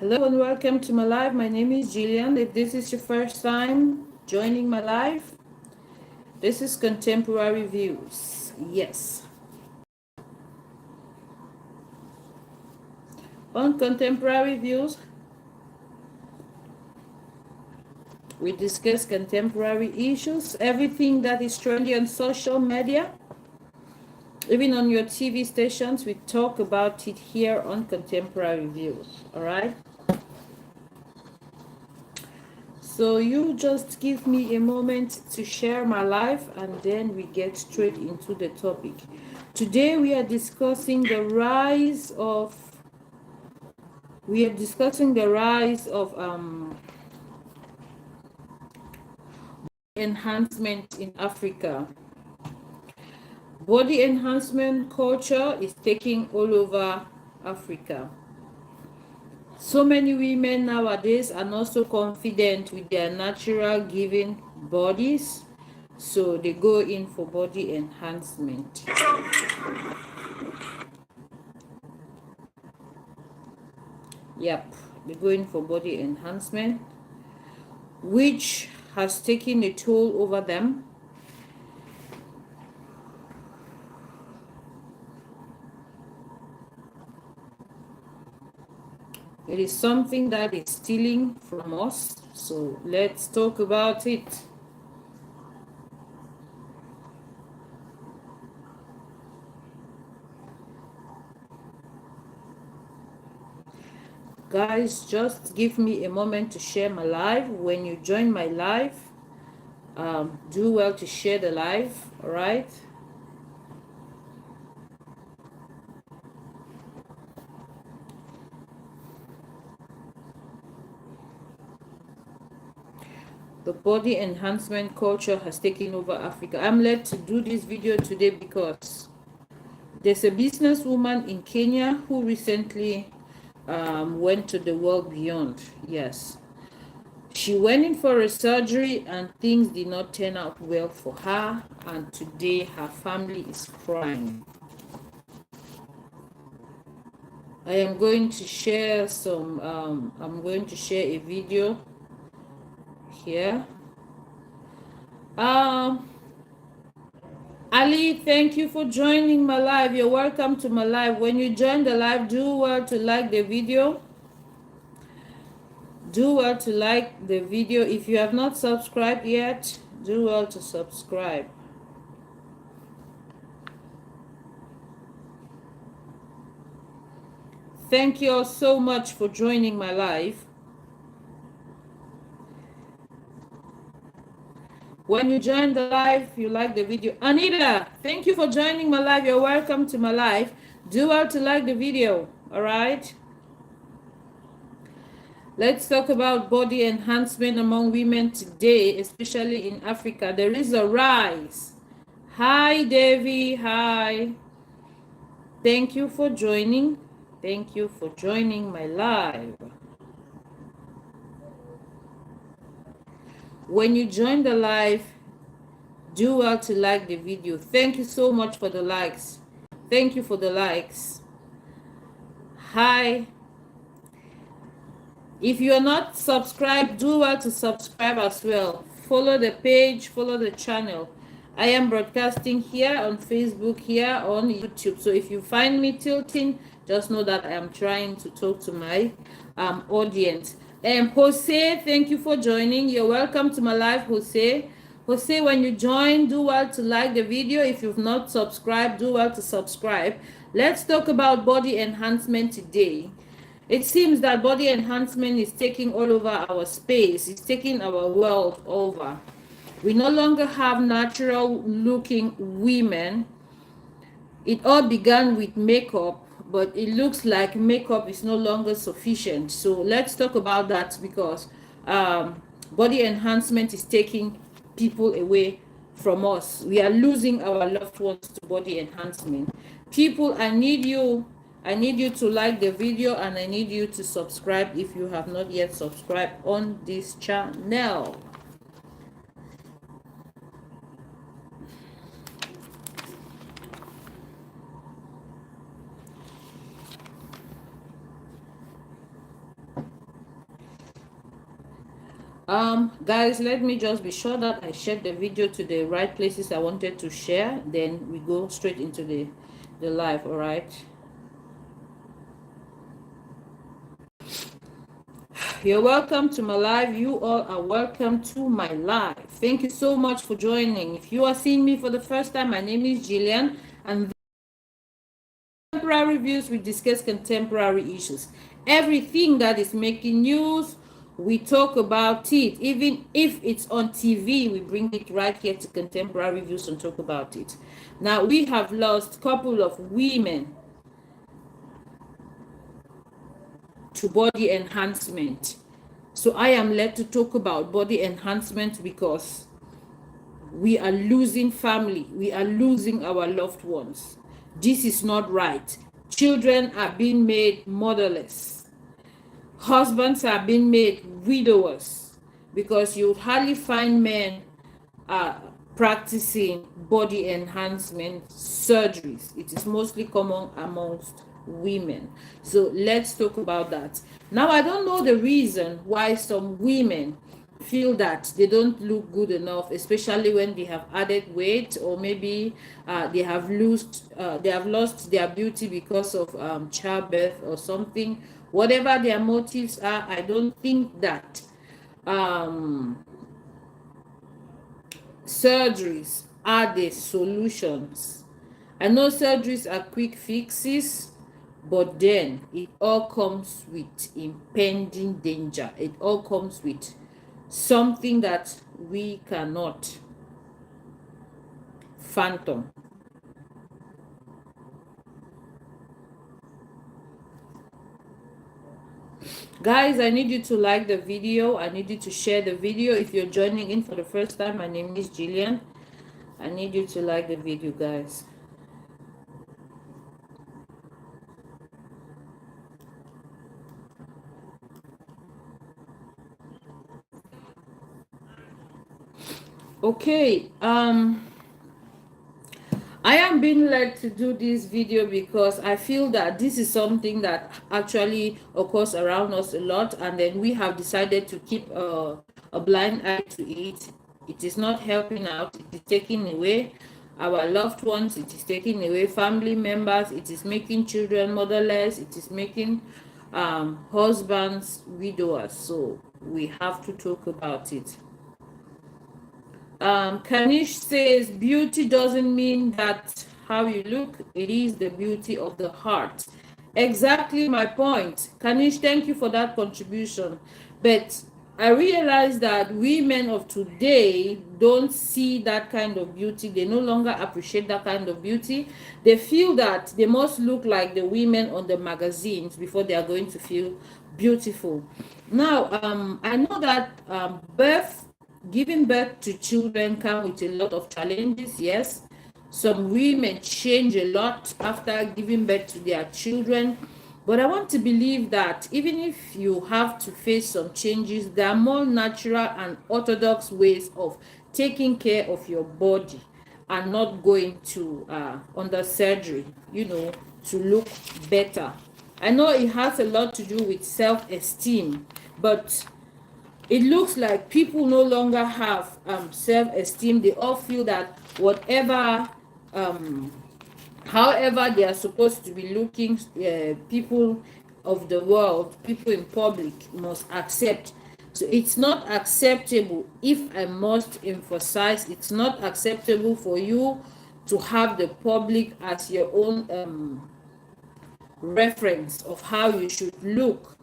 Hello and welcome to my live. My name is Jillian. If this is your first time joining my live, this is Contemporary Views. Yes. On Contemporary Views, we discuss contemporary issues, everything that is trendy on social media, even on your TV stations. We talk about it here on Contemporary Views. All right. So you just give me a moment to share my life and then we get straight into the topic. Today we are discussing the rise of enhancement in Africa. Body enhancement culture is taking all over Africa. So many women nowadays are not so confident with their natural given bodies, so they go in for body enhancement. Yep, they're going for body enhancement, which has taken a toll over them. It is something that is stealing from us, so let's talk about it. Guys, just give me a moment to share my live. When you join my live, do well to share the live. All right. The body enhancement culture has taken over Africa. I'm led to do this video today because there's a businesswoman in Kenya who recently went to the world beyond. Yes. She went in for a surgery and things did not turn out well for her, and today her family is crying. I am going to share I'm going to share a video here. Ali, thank you for joining my live. You're welcome to my live. When you join the live, do well to like the video. Do well to like the video. If you have not subscribed yet, do well to subscribe. Thank you all so much for joining my live. When you join the live, you like the video. Anita, thank you for joining my live. You're welcome to my live. Do well to like the video. All right. Let's talk about body enhancement among women today, especially in Africa. There is a rise. Hi, Devi. Hi. Thank you for joining. Thank you for joining my live. When you join the live, do well to like the video. Thank you so much for the likes. Thank you for the likes. Hi. If you are not subscribed, do well to subscribe as well. Follow the page, follow the channel. I am broadcasting here on Facebook, here on YouTube. So if you find me tilting, just know that I am trying to talk to my audience. Jose, thank you for joining. You're welcome to my live, Jose. Jose, when you join, do well to like the video. If you've not subscribed, do well to subscribe. Let's talk about body enhancement today. It seems that body enhancement is taking all over our space. It's taking our world over. We no longer have natural looking women. It all began with makeup, but it looks like makeup is no longer sufficient. So let's talk about that because body enhancement is taking people away from us. We are losing our loved ones to body enhancement. People, I need you to like the video and I need you to subscribe if you have not yet subscribed on this channel. Guys, let me just be sure that I shared the video to the right places I wanted to share. Then we go straight into the live. All right. You're welcome to my live. You all are welcome to my live. Thank you so much for joining. If you are seeing me for the first time, my name is Jillian, and contemporary views, we discuss contemporary issues. Everything that is making news, we talk about it. Even if it's on TV, we bring it right here to contemporary views and talk about it. Now, we have lost a couple of women to body enhancement. So I am led to talk about body enhancement because we are losing family. We are losing our loved ones. This is not right. Children are being made motherless. Husbands are being made widowers because you hardly find men practicing body enhancement surgeries. It is mostly common amongst women. So let's talk about that. Now, I don't know the reason why some women feel that they don't look good enough, especially when they have added weight, or maybe they have lost their beauty because of childbirth or something. Whatever their motives are, I don't think that surgeries are the solutions. I know surgeries are quick fixes, but then it all comes with impending danger. It all comes with something that we cannot fathom. Guys, I need you to like the video. I need you to share the video. If you're joining in for the first time, my name is Jillian. I need you to like the video, guys. Okay, I am being led to do this video because I feel that this is something that actually occurs around us a lot, and then we have decided to keep a blind eye to it. It is not helping out. It is taking away our loved ones. It is taking away family members. It is making children motherless. It is making husbands widowers. So we have to talk about it. Kanish says beauty doesn't mean that how you look, it is the beauty of the heart. Exactly my point. Kanish, thank you for that contribution. But I realize that women of today don't see that kind of beauty. They no longer appreciate that kind of beauty. They feel that they must look like the women on the magazines before they are going to feel beautiful. Now, I know that giving birth to children comes with a lot of challenges. Yes, some women change a lot after giving birth to their children, but I want to believe that even if you have to face some changes, there are more natural and orthodox ways of taking care of your body and not going to under surgery, to look better. I know it has a lot to do with self-esteem, but it looks like people no longer have self-esteem. They all feel that however they are supposed to be looking, people of the world, people in public must accept. So it's not acceptable. If I must emphasize, it's not acceptable for you to have the public as your own reference of how you should look.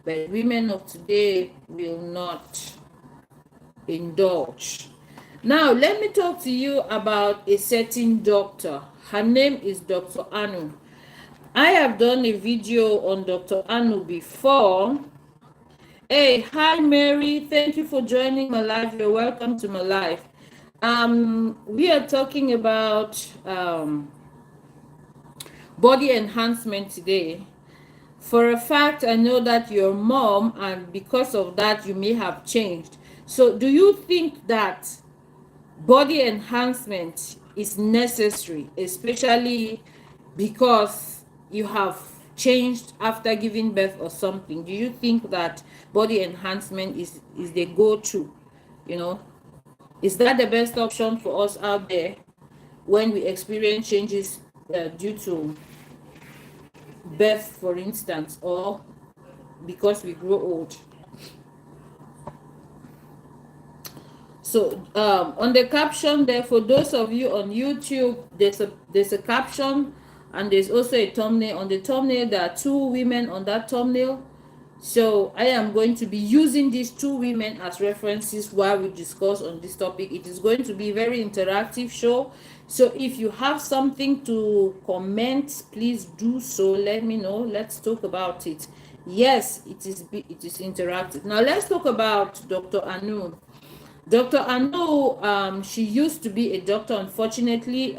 But women of today will not indulge. Now, let me talk to you about a certain doctor. Her name is Dr. Anu. I have done a video on Dr. Anu before. Hey, hi Mary. Thank you for joining my live. You're welcome to my live. We are talking about body enhancement today. For a fact, I know that you're mom, and because of that, you may have changed. So, do you think that body enhancement is necessary, especially because you have changed after giving birth or something, do you think that body enhancement is the go-to? You know, is that the best option for us out there when we experience changes due to birth, for instance, or because we grow old? So on the caption there, for those of you on YouTube, there's a caption, and there's also a thumbnail. On the thumbnail, there are two women on that thumbnail. So I am going to be using these two women as references while we discuss on this topic. It is going to be a very interactive show. So if you have something to comment, please do so. Let me know. Let's talk about it. Yes, it is interactive. Now let's talk about Dr. Anu. Dr. Anu, she used to be a doctor. Unfortunately,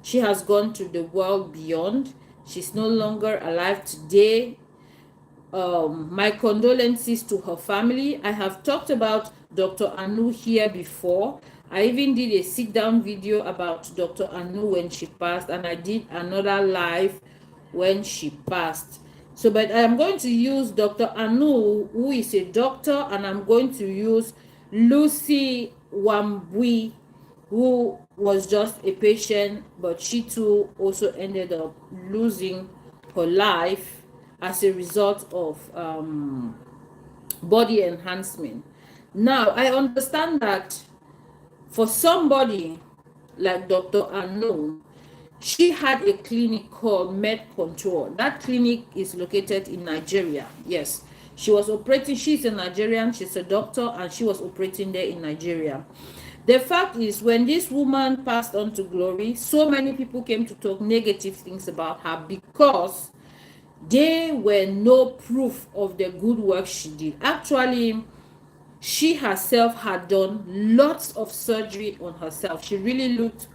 she has gone to the world beyond. She's no longer alive today. My condolences to her family. I have talked about Dr. Anu here before. I even did a sit-down video about Dr. Anu when she passed, and I did another live when she passed. So, but I am going to use Dr. Anu, who is a doctor, and I'm going to use Lucy Wambui, who was just a patient, but she too also ended up losing her life as a result of body enhancement. Now, I understand that for somebody like Dr. Anu, she had a clinic called Med Control. That clinic is located in Nigeria. Yes, she was operating. She's a Nigerian. She's a doctor, and she was operating there in Nigeria. The fact is, when this woman passed on to glory, so many people came to talk negative things about her because there were no proof of the good work she did. Actually, she herself had done lots of surgery on herself. She really looked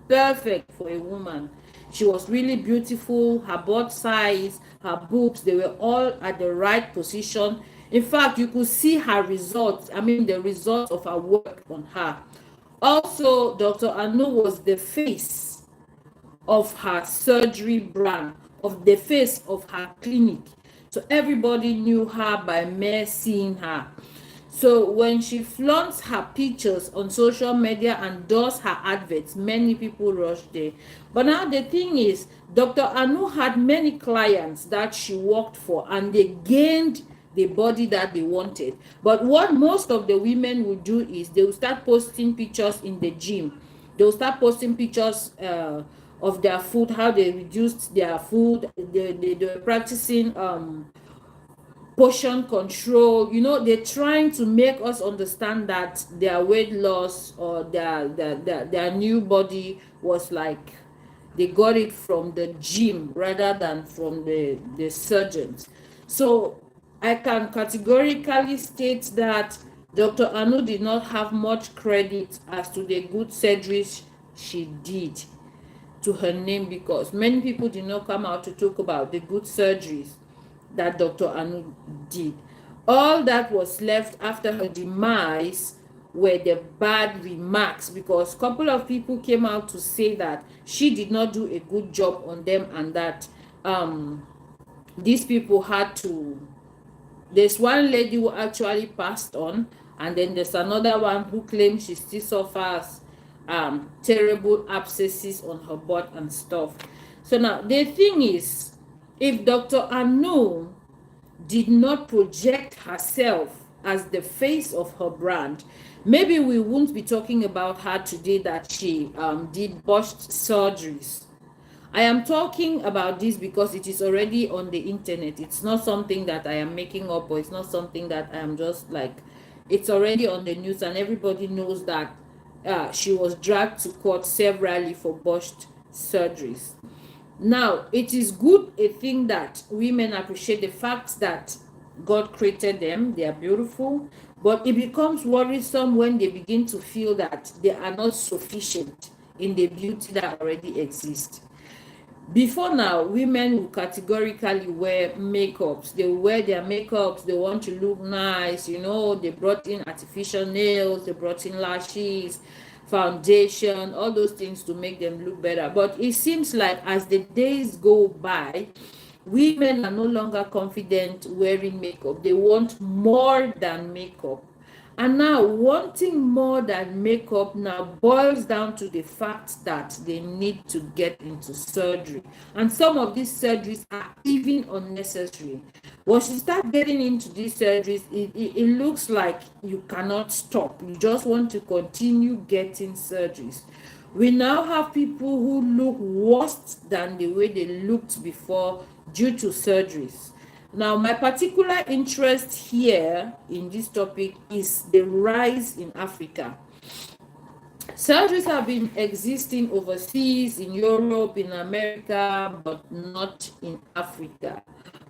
perfect for a woman. She was really beautiful. Her butt size, her boobs, they were all at the right position. In fact, you could see her results. I mean, the results of her work on her. Also, Dr. Anu was the face of her surgery brand, of the face of her clinic. So everybody knew her by mere seeing her. So when she flaunts her pictures on social media and does her adverts, many people rush there. But now the thing is, Dr. Anu had many clients that she worked for, and they gained the body that they wanted. But what most of the women will do is they will start posting pictures in the gym. They will start posting pictures of their food, how they reduced their food. They were practicing portion control. You know, they're trying to make us understand that their weight loss or their new body was like they got it from the gym rather than from the surgeons. So I can categorically state that Dr. Anu did not have much credit as to the good surgeries she did to her name, because many people did not come out to talk about the good surgeries that Dr. Anu did. All that was left after her demise were the bad remarks, because a couple of people came out to say that she did not do a good job on them, and that these people had to. There's one lady who actually passed on, and then there's another one who claims she still suffers terrible abscesses on her butt and stuff. So now the thing is, if Dr. Anu did not project herself as the face of her brand, maybe we won't be talking about her today that she did botched surgeries. I am talking about this because it is already on the internet. It's not something that I am making up, or it's not something that I am just like, it's already on the news, and everybody knows that she was dragged to court severally for botched surgeries. Now, it is good a thing that women appreciate the fact that God created them. They are beautiful, but it becomes worrisome when they begin to feel that they are not sufficient in the beauty that already exists. Before now, women will categorically wear makeups. They will wear their makeups. They want to look nice. You know, they brought in artificial nails. They brought in lashes, foundation, all those things to make them look better. But it seems like as the days go by, Women are no longer confident wearing makeup. They want more than makeup. And now wanting more than makeup now boils down to the fact that they need to get into surgery. And some of these surgeries are even unnecessary. Once you start getting into these surgeries, it looks like you cannot stop. You just want to continue getting surgeries. We now have people who look worse than the way they looked before due to surgeries. Now, my particular interest here in this topic is the rise in Africa. Surgeries have been existing overseas, in Europe, in America, but not in Africa.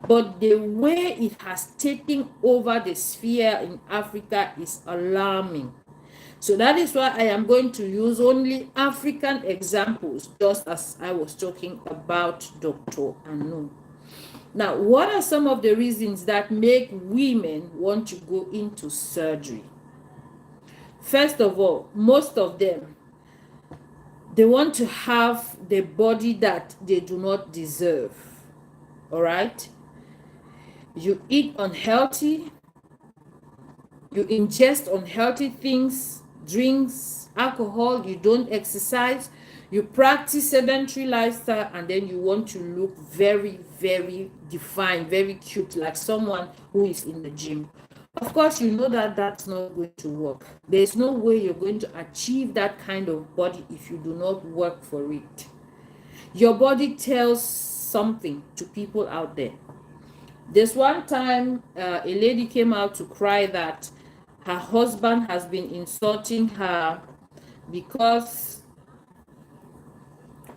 But the way it has taken over the sphere in Africa is alarming. So that is why I am going to use only African examples, just as I was talking about Dr. Anu. Now, what are some of the reasons that make women want to go into surgery? First of all, most of them, they want to have the body that they do not deserve. All right? You eat unhealthy, you ingest unhealthy things, drinks, alcohol, you don't exercise, you practice sedentary lifestyle, and then you want to look very, very defined, very cute, like someone who is in the gym. Of course, you know that that's not going to work. There's no way you're going to achieve that kind of body if you do not work for it. Your body tells something to people out there. There's one time a lady came out to cry that her husband has been insulting her because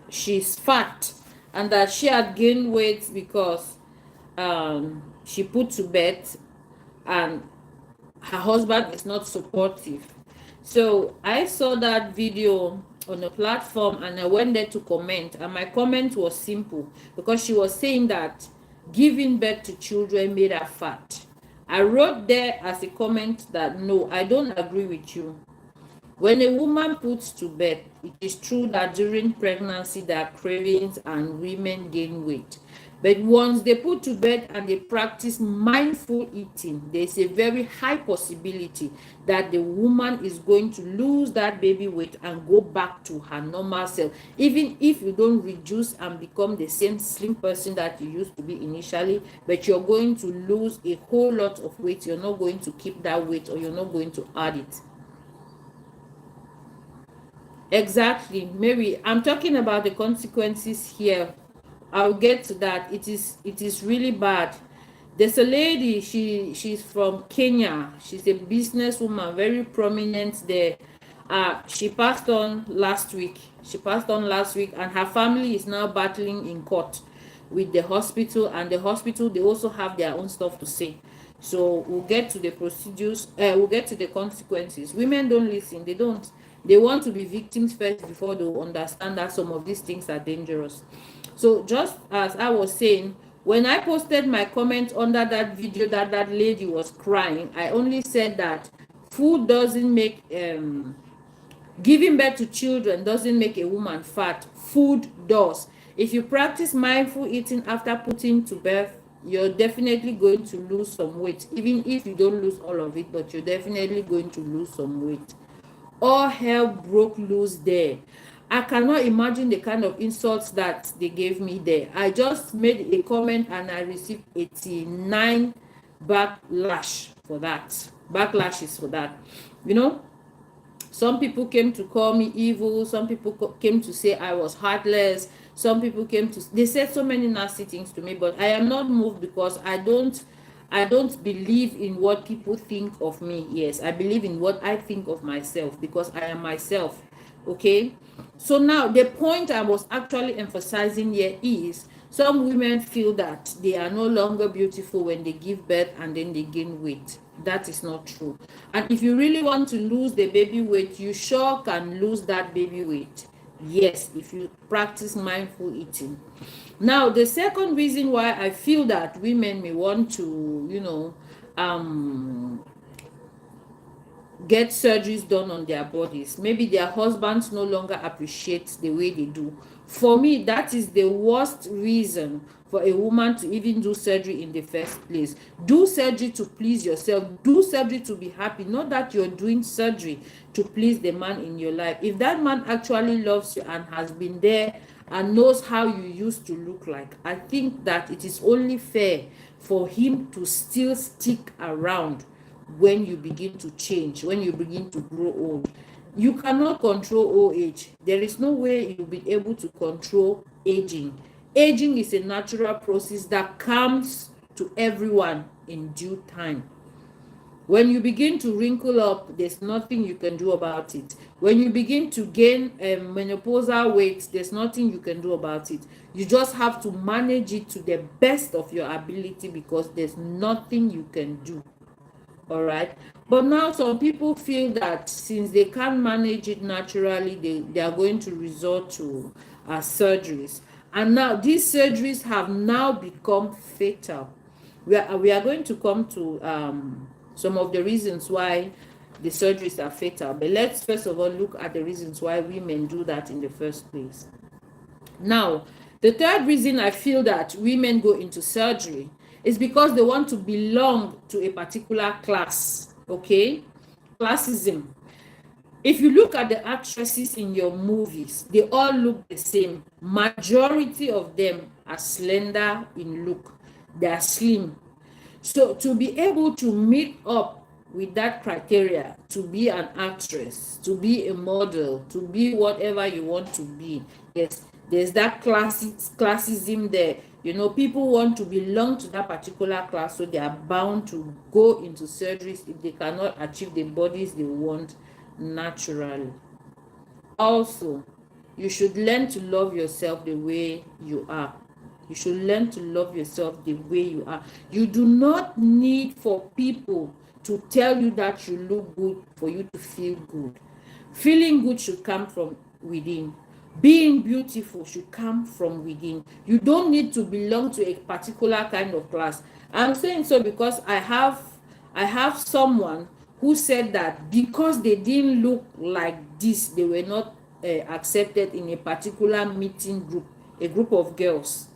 she's fat, and that she had gained weight because she put to bed, and her husband is not supportive. So I saw that video on a platform and I went there to comment, and my comment was simple because she was saying that giving birth to children made her fat. I wrote there as a comment that no, I don't agree with you. When a woman puts to bed, it is true that during pregnancy there are cravings and women gain weight. But once they put to bed and they practice mindful eating, there's a very high possibility that the woman is going to lose that baby weight and go back to her normal self. Even if you don't reduce and become the same slim person that you used to be initially, but you're going to lose a whole lot of weight. You're not going to keep that weight, or you're not going to add it. Exactly, Mary. I'm talking about the consequences here. I'll get to that. It is really bad. There's a lady, she's from Kenya. She's a businesswoman, very prominent there. She passed on last week. And her family is now battling in court with the hospital, and the hospital, they also have their own stuff to say. So we'll get to the procedures, we'll get to the consequences. Women don't listen, they don't. They want to be victims first before they understand that some of these things are dangerous. So just as I was saying, when I posted my comment under that video that lady was crying, I only said that food doesn't make giving birth to children doesn't make a woman fat. Food does. If you practice mindful eating after putting to birth, you're definitely going to lose some weight. Even if you don't lose all of it, but you're definitely going to lose some weight. All hell broke loose there. I cannot imagine the kind of insults that they gave me there. I just made a comment and I received 89 backlashes for that. You know, some people came to call me evil. Some people came to say I was heartless. Some people they said so many nasty things to me, but I am not moved because I don't believe in what people think of me. Yes, I believe in what I think of myself because I am myself. Okay, so now the point I was actually emphasizing here is some women feel that they are no longer beautiful when they give birth and then they gain weight. That is not true. And if you really want to lose the baby weight, you sure can lose that baby weight. Yes, if you practice mindful eating. Now, the second reason why I feel that women may want to, get surgeries done on their bodies. Maybe their husbands no longer appreciate the way they do. For me, that is the worst reason for a woman to even do surgery in the first place. Do surgery to please yourself. Do surgery to be happy, not that you're doing surgery to please the man in your life. If that man actually loves you and has been there and knows how you used to look like, I think that it is only fair for him to still stick around when you begin to change, when you begin to grow old. You cannot control old age. There is no way you'll be able to control aging. Aging is a natural process that comes to everyone in due time. When you begin to wrinkle up, there's nothing you can do about it. When you begin to gain menopausal weight, there's nothing you can do about it. You just have to manage it to the best of your ability, because there's nothing you can do. All right, but now some people feel that since they can't manage it naturally, they are going to resort to surgeries, and now these surgeries have now become fatal. We are going to come to some of the reasons why the surgeries are fatal, but let's first of all look at the reasons why women do that in the first place. Now, the third reason I feel that women go into surgery is because they want to belong to a particular class. Okay, classism. If you look at the actresses in your movies, they all look the same. Majority of them are slender in look. They are slim. So to be able to meet up with that criteria, to be an actress, to be a model, to be whatever you want to be, yes, there's that classism there. You know, people want to belong to that particular class, so they are bound to go into surgeries if they cannot achieve the bodies they want naturally. Also, you should learn to love yourself the way you are. You should learn to love yourself the way you are. You do not need for people to tell you that you look good for you to feel good. Feeling good should come from within. Being beautiful should come from within. You don't need to belong to a particular kind of class. I'm saying so because I have someone who said that because they didn't look like this, they were not accepted in a particular meeting group, a group of girls.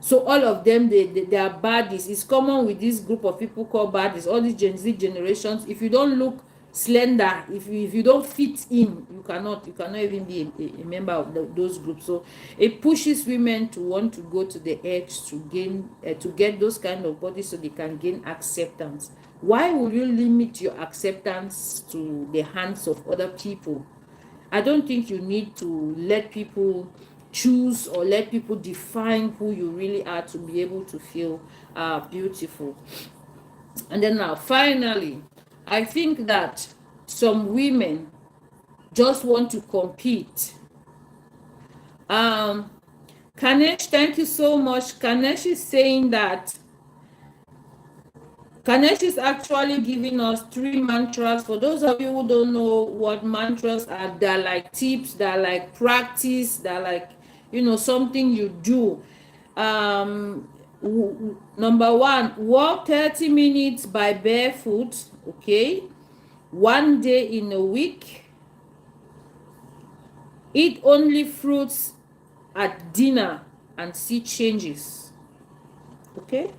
So all of them, they are baddies. It's common with this group of people called baddies, all these Gen Z generations. If you don't look slender, if you don't fit in, you cannot even be a member of those groups. So it pushes women to want to go to the edge to gain to get those kind of bodies so they can gain acceptance. Why would you limit your acceptance to the hands of other people? I don't think you need to let people choose or let people define who you really are to be able to feel beautiful. And then now, finally, I think that some women just want to compete. Kanesh, thank you so much. Kanesh is saying that Kanesh is actually giving us 3 mantras. For those of you who don't know what mantras are, they're like tips, they're like practice, they're like, something you do. Number 1, walk 30 minutes by barefoot, okay? 1 day in a week. Eat only fruits at dinner and see changes, okay?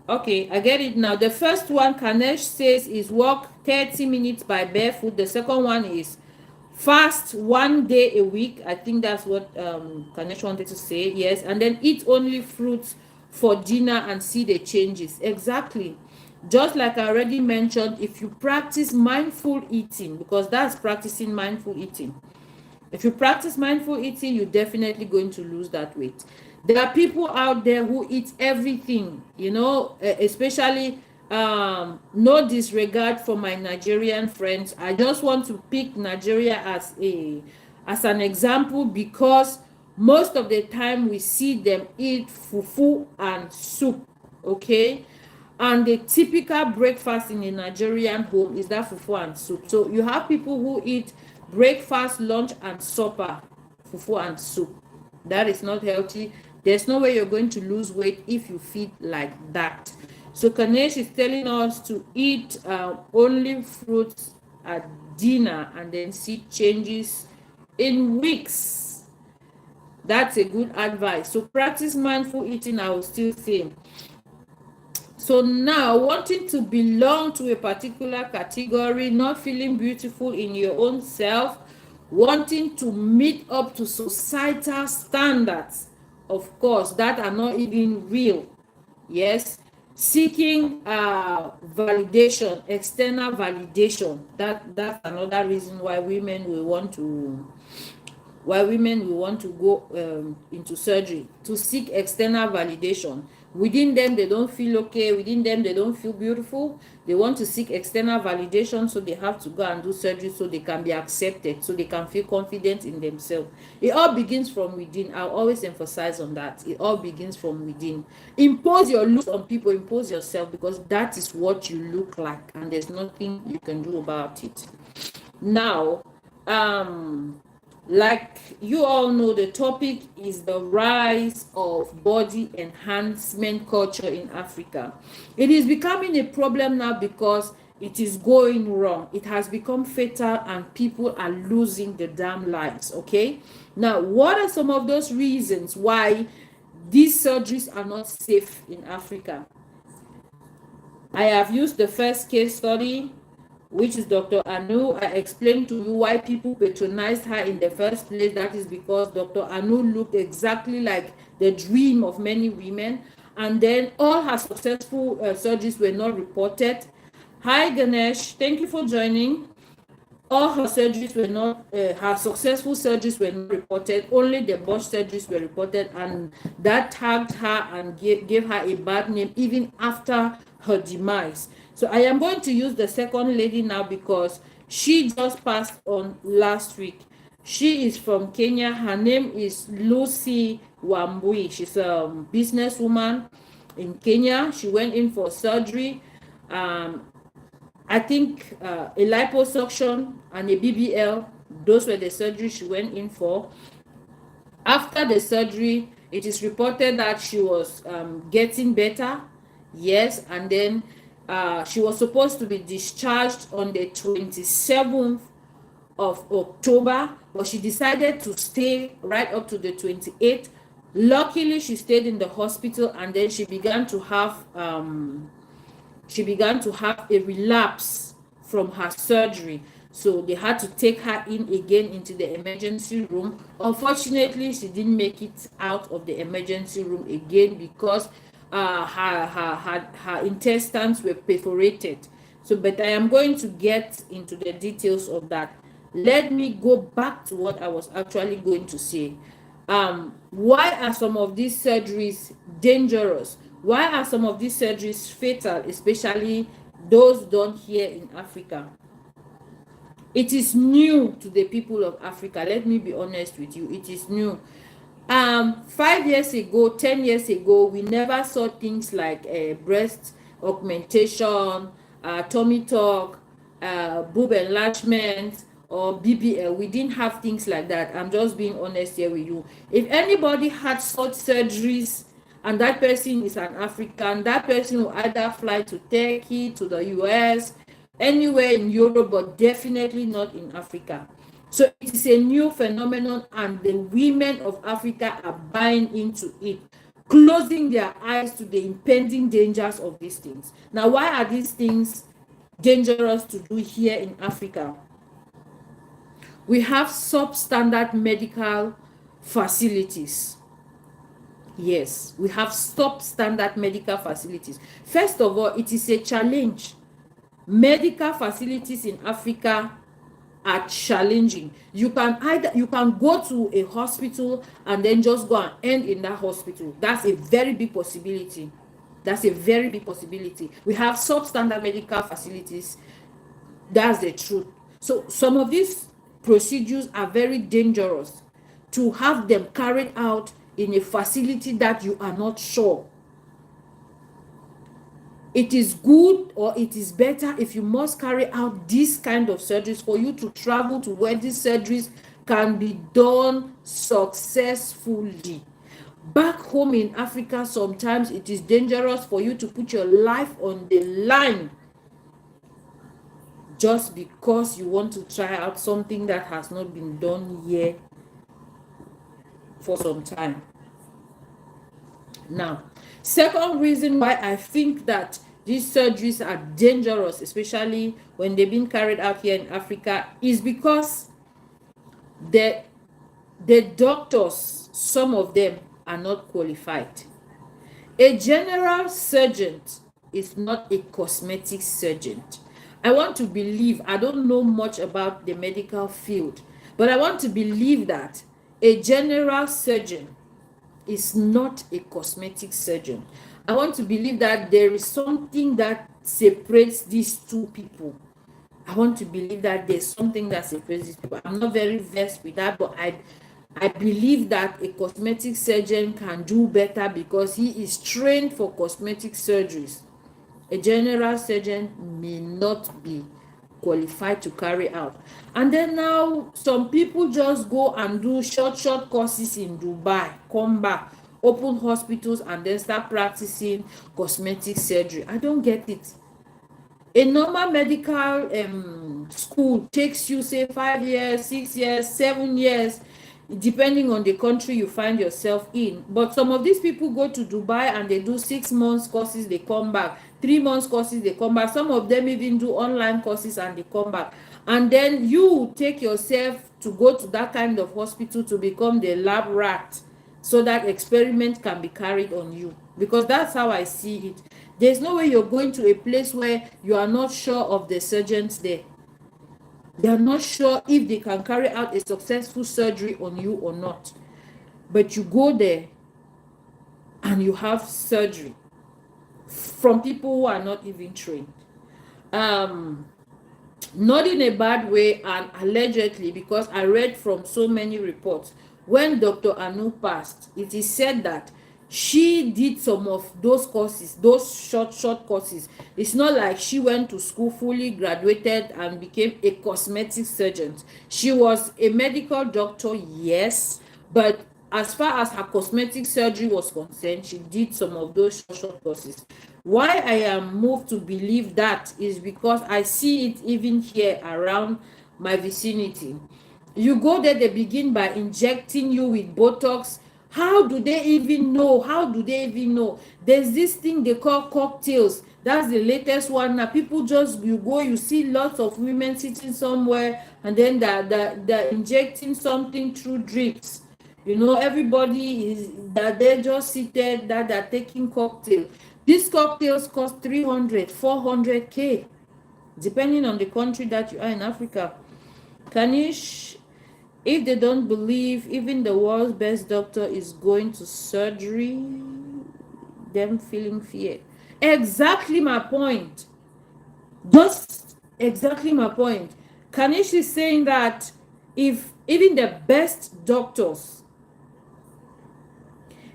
Okay, I get it now. The first one Kanesh says is walk 30 minutes by barefoot. The second one is fast 1 day a week. I think that's what Kanesh wanted to say. Yes, and then eat only fruits for dinner and see the changes. Exactly. Just like I already mentioned, if you practice mindful eating, because that's practicing mindful eating. If you practice mindful eating, you're definitely going to lose that weight. There are people out there who eat everything, especially no disregard for my Nigerian friends. I just want to pick Nigeria as an example because most of the time we see them eat fufu and soup, okay? And the typical breakfast in a Nigerian home is that fufu and soup. So you have people who eat breakfast, lunch, and supper, fufu and soup. That is not healthy. There's no way you're going to lose weight if you feed like that. So Kanesh is telling us to eat only fruits at dinner and then see changes in weeks. That's a good advice. So practice mindful eating, I will still say. So now, wanting to belong to a particular category, not feeling beautiful in your own self, wanting to meet up to societal standards, of course, that are not even real. Yes, seeking validation, external validation. That's another reason why women will want to go into surgery, to seek external validation. Within them they don't feel okay, within them they don't feel beautiful, they want to seek external validation, so they have to go and do surgery so they can be accepted, so they can feel confident in themselves. It all begins from within. I'll always emphasize on that. It all begins from within. Impose your looks on people, impose yourself, because that is what you look like and there's nothing you can do about it. Now, like you all know, the topic is the rise of body enhancement culture in Africa. It is becoming a problem now because it is going wrong. It has become fatal and people are losing the damn lives. Okay, now what are some of those reasons why these surgeries are not safe in Africa? I have used the first case study, which is Dr. Anu. I explained to you why people patronized her in the first place. That is because Dr. Anu looked exactly like the dream of many women, and then all her successful surgeries were not reported. Hi Ganesh, thank you for joining. All her surgeries were not, her successful surgeries were not reported. Only the botched surgeries were reported, and that tagged her and gave her a bad name even after her demise. So I am going to use the second lady now because she just passed on last week. She is from Kenya. Her name is Lucy Wambui. She's a businesswoman in Kenya. She went in for surgery. I think a liposuction and a BBL, those were the surgeries she went in for. After the surgery, it is reported that she was getting better. Yes, and then she was supposed to be discharged on the 27th of October, but she decided to stay right up to the 28th. Luckily, she stayed in the hospital, and then she began to have a relapse from her surgery. So they had to take her in again into the emergency room. Unfortunately, she didn't make it out of the emergency room again because her intestines were perforated. So, but I am going to get into the details of that. Let me go back to what I was actually going to say. Why are some of these surgeries dangerous? Why are some of these surgeries fatal, especially those done here in Africa? It is new to the people of Africa. Let me be honest with you. It is new. 5 years ago, 10 years ago, we never saw things like breast augmentation, tummy tuck, boob enlargement, or BBL. We didn't have things like that. I'm just being honest here with you. If anybody had such surgeries and that person is an African, that person will either fly to Turkey, to the US, anywhere in Europe, but definitely not in Africa. So it is a new phenomenon, and the women of Africa are buying into it, closing their eyes to the impending dangers of these things. Now, why are these things dangerous to do here in Africa? We have substandard medical facilities. Yes, we have substandard medical facilities. First of all, it is a challenge. Medical facilities in Africa are challenging. You can go to a hospital and then just go and end in that hospital. That's a very big possibility. That's a very big possibility. We have substandard medical facilities. That's the truth. So some of these procedures are very dangerous to have them carried out in a facility that you are not sure. It is good, or it is better, if you must carry out these kind of surgeries, for you to travel to where these surgeries can be done successfully. Back home in Africa, sometimes it is dangerous for you to put your life on the line just because you want to try out something that has not been done here for some time. Now, second reason why I think that these surgeries are dangerous, especially when they've been carried out here in Africa, is because the doctors, some of them are not qualified. A general surgeon is not a cosmetic surgeon. I want to believe, I don't know much about the medical field, but I want to believe that a general surgeon is not a cosmetic surgeon. I want to believe that there is something that separates these two people. I want to believe that there's something that separates these people. I'm not very versed with that, but I believe that a cosmetic surgeon can do better because he is trained for cosmetic surgeries. A general surgeon may not be qualified to carry out. And then now some people just go and do short courses in Dubai, come back, open hospitals, and then start practicing cosmetic surgery. I don't get it. A normal medical school takes you, say, 5 years, 6 years, 7 years, depending on the country you find yourself in. But some of these people go to Dubai and they do 6 months courses, they come back, 3 months courses, they come back. Some of them even do online courses and they come back. And then you take yourself to go to that kind of hospital to become the lab rat so that experiment can be carried on you, because that's how I see it. There's no way you're going to a place where you are not sure of the surgeons there. They are not sure if they can carry out a successful surgery on you or not. But you go there and you have surgery from people who are not even trained. Not in a bad way, and allegedly, because I read from so many reports, when Dr. Anu passed, it is said that she did some of those courses, those short courses. It's not like she went to school, fully graduated, and became a cosmetic surgeon. She was a medical doctor, yes, but as far as her cosmetic surgery was concerned, she did some of those short courses. Why I am moved to believe that is because I see it even here around my vicinity. You go there, they begin by injecting you with Botox. How do they even know? There's this thing they call cocktails. That's the latest one now. People just, you go, you see lots of women sitting somewhere, and then they're injecting something through drips. Everybody is that they're just seated, that they're taking cocktail. These cocktails cost 300, 400K, depending on the country that you are in Africa. Kanish, if they don't believe even the world's best doctor is going to surgery, them feeling fear. Exactly my point. Just exactly my point. Kanish is saying that if even the best doctors,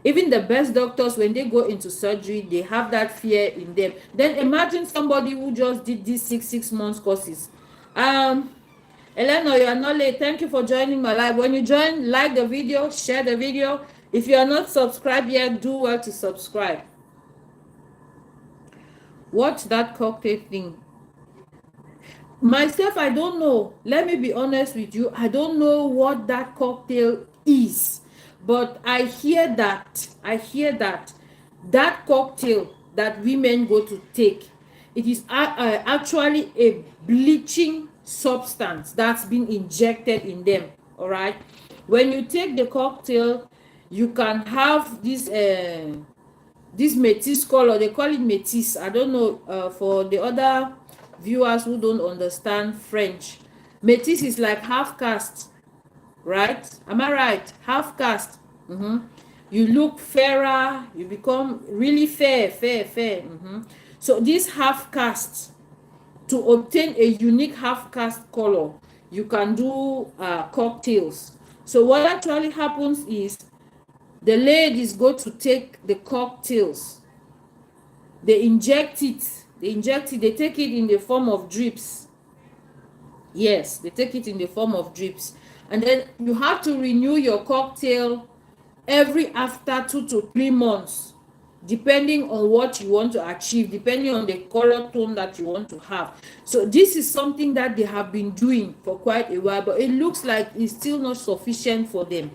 when they go into surgery, they have that fear in them. Then imagine somebody who just did these six months courses. Elena, you are not late. Thank you for joining my live. When you join, like the video, share the video. If you are not subscribed yet, do well to subscribe. Watch that cocktail thing. Myself, I don't know. Let me be honest with you. I don't know what that cocktail is. But I hear that cocktail that women go to take, it is actually a bleaching substance that's been injected in them. All right. When you take the cocktail, you can have this métis color. They call it métis. I don't know, for the other viewers who don't understand French. Métis is like half caste, right? Am I right? Half caste. You look fairer, you become really fair. So this half caste, to obtain a unique half caste color, you can do cocktails. So what actually happens is the ladies go to take the cocktails, they inject it, they take it in the form of drips. Yes, they take it in the form of drips. And then you have to renew your cocktail every after 2 to 3 months, depending on what you want to achieve, depending on the color tone that you want to have. So this is something that they have been doing for quite a while, but it looks like it's still not sufficient for them.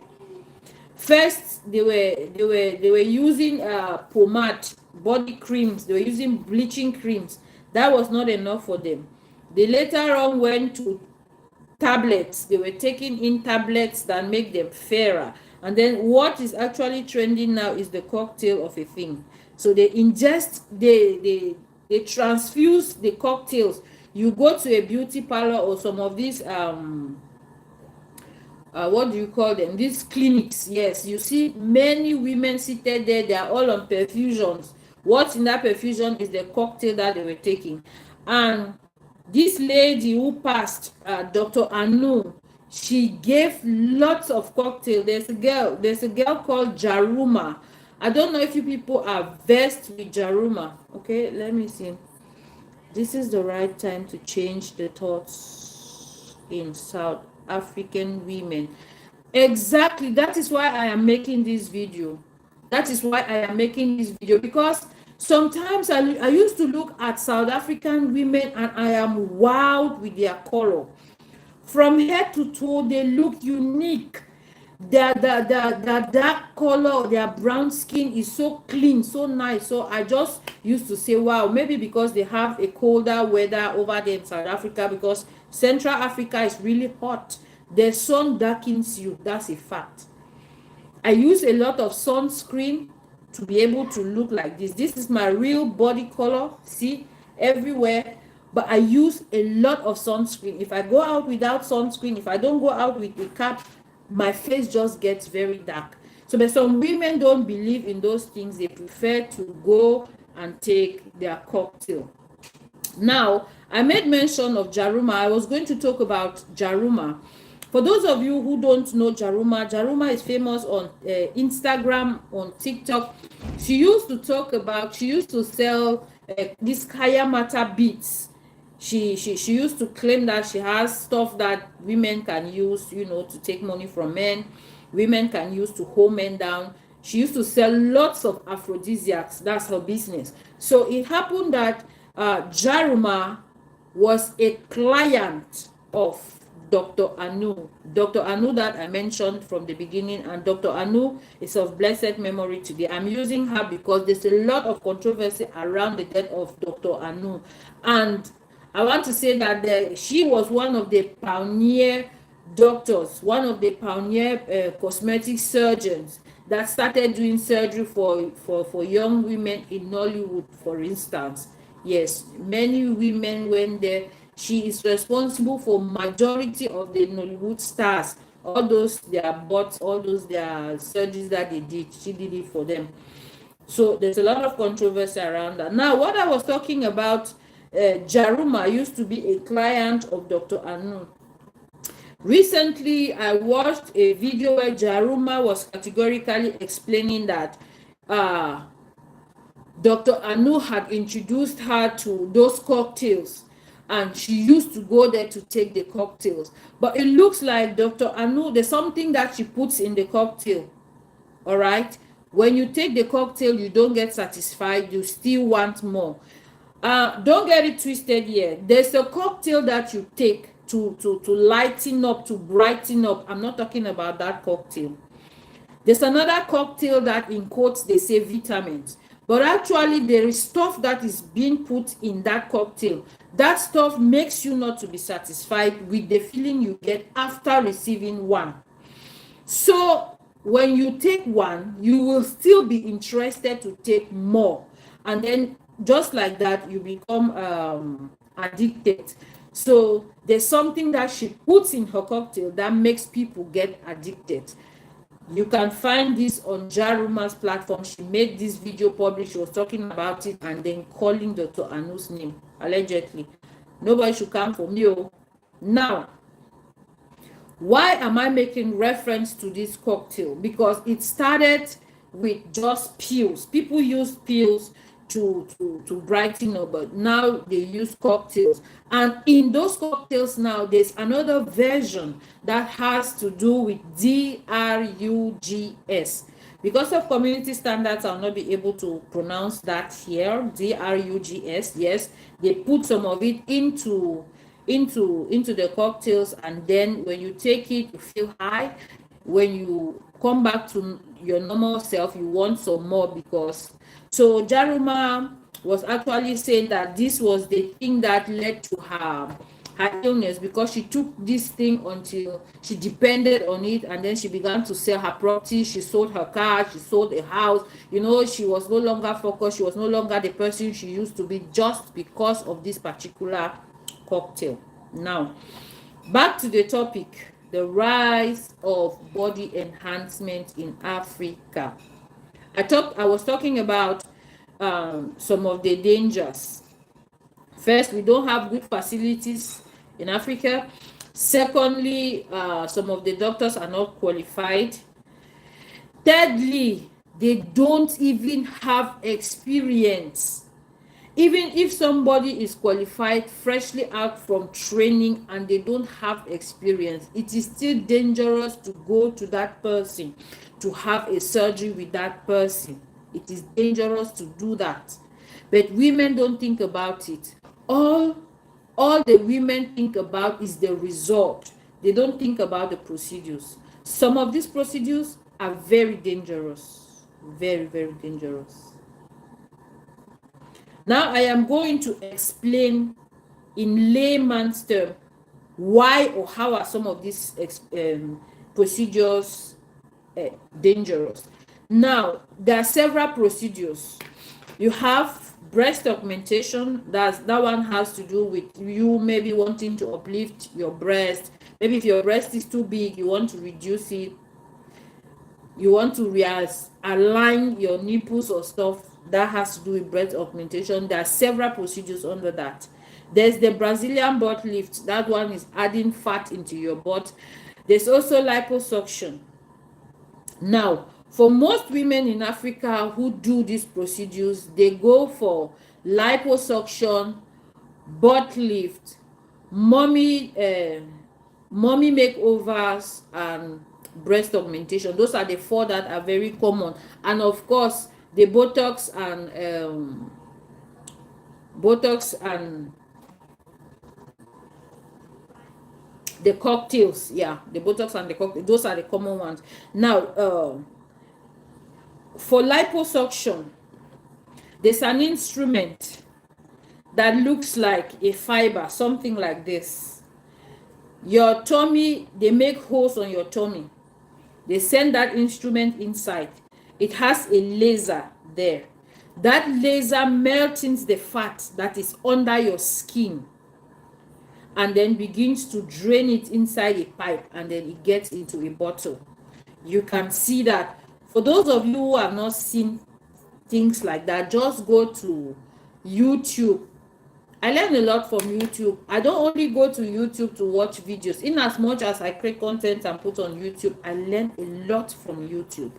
First, they were using pomade, body creams. They were using bleaching creams. That was not enough for them. They later on went to tablets. They were taking in tablets that make them fairer. And then what is actually trending now is the cocktail of a thing. So they ingest, they transfuse the cocktails. You go to a beauty parlor or some of these what do you call them, these clinics, yes, you see many women seated there. They are all on perfusions. What's in that perfusion is the cocktail that they were taking. And this lady who passed, Dr. Anu, she gave lots of cocktail. There's a girl called Jaruma. I don't know if you people are versed with Jaruma. Okay, let me see. This is the right time to change the thoughts in South African women. Exactly, that is why I am making this video. That is why I am making this video, because sometimes I used to look at South African women and I am wowed with their color. From head to toe, they look unique. Their dark color, their brown skin is so clean, so nice. So I just used to say, wow, maybe because they have a colder weather over there in South Africa, because Central Africa is really hot. The sun darkens you. That's a fact. I use a lot of sunscreen to be able to look like this. This is my real body color. See, everywhere. But I use a lot of sunscreen. If I go out without sunscreen, if I don't go out with a cap, my face just gets very dark. So, but some women don't believe in those things. They prefer to go and take their cocktail. Now, I made mention of Jaruma. I was going to talk about Jaruma. For those of you who don't know Jaruma, Jaruma is famous on Instagram, on TikTok. She used to sell these Kaya Mata beads. She used to claim that she has stuff that women can use, to take money from men. Women can use to hold men down. She used to sell lots of aphrodisiacs. That's her business. So it happened that Jaruma was a client of Dr. Anu. Dr. Anu that I mentioned from the beginning, and Dr. Anu is of blessed memory today. I'm using her because there's a lot of controversy around the death of Dr. Anu. And I want to say that she was one of the pioneer doctors, one of the pioneer cosmetic surgeons that started doing surgery for young women in Nollywood, for instance. Yes, many women went there. She is responsible for majority of the Nollywood stars. All those their butts, all those their surgeries that they did, she did it for them. So there's a lot of controversy around that. Now, what I was talking about, Jaruma used to be a client of Dr. Anu. Recently, I watched a video where Jaruma was categorically explaining that Dr. Anu had introduced her to those cocktails, and she used to go there to take the cocktails. But it looks like Dr. Anu, there's something that she puts in the cocktail. All right. When you take the cocktail, you don't get satisfied. You still want more. Don't get it twisted here. There's a cocktail that you take to lighten up, to brighten up. I'm not talking about that cocktail. There's another cocktail that in quotes they say vitamins, but actually there is stuff that is being put in that cocktail. That stuff makes you not to be satisfied with the feeling you get after receiving one. So when you take one, you will still be interested to take more, and then just like that you become addicted. So there's something that she puts in her cocktail that makes people get addicted. You can find this on Jaruma's platform. She made this video public. She was talking about it and then calling Dr. Anu's name, allegedly. Nobody should come for me. Now, why am I making reference to this cocktail? Because it started with just pills. People use pills to brighten up, but now they use cocktails. And in those cocktails now, there's another version that has to do with drugs. Because of community standards, I'll not be able to pronounce that here. drugs. Yes, they put some of it into the cocktails, and then when you take it, you feel high. When you come back to your normal self, you want some more. Because so Jaruma was actually saying that this was the thing that led to her illness, because she took this thing until she depended on it, and then she began to sell her property. She sold her car, she sold a house. She was no longer focused, she was no longer the person she used to be, just because of this particular cocktail. Now, back to the topic, the rise of body enhancement in Africa. I was talking about some of the dangers. First, we don't have good facilities in Africa. Secondly, some of the doctors are not qualified. Thirdly, they don't even have experience. Even if somebody is qualified, freshly out from training, and they don't have experience, it is still dangerous to go to that person to have a surgery with that person. It is dangerous to do that. But women don't think about it. All the women think about is the result. They don't think about the procedures. Some of these procedures are very dangerous. Very, very dangerous. Now I am going to explain in layman's term why or how are some of these procedures dangerous. Now, there are several procedures. You have breast augmentation. That one has to do with you maybe wanting to uplift your breast. Maybe if your breast is too big, you want to reduce it. You want to realign your nipples or stuff. That has to do with breast augmentation. There are several procedures under that. There's the Brazilian butt lift. That one is adding fat into your butt. There's also liposuction. Now, for most women in Africa who do these procedures, they go for liposuction, butt lift, mommy makeovers, and breast augmentation. Those are the four that are very common. And of course, the Botox and the cocktails. Yeah, the Botox and the cocktails, those are the common ones. Now, for liposuction, there's an instrument that looks like a fiber, something like this. Your tummy, they make holes on your tummy. They send that instrument inside. It has a laser there. That laser melts the fat that is under your skin, and then begins to drain it inside a pipe, and then it gets into a bottle. You can see that. For those of you who have not seen things like that, just go to YouTube. I learn a lot from YouTube. I don't only go to YouTube to watch videos. In as much as I create content and put on YouTube, I learn a lot from YouTube.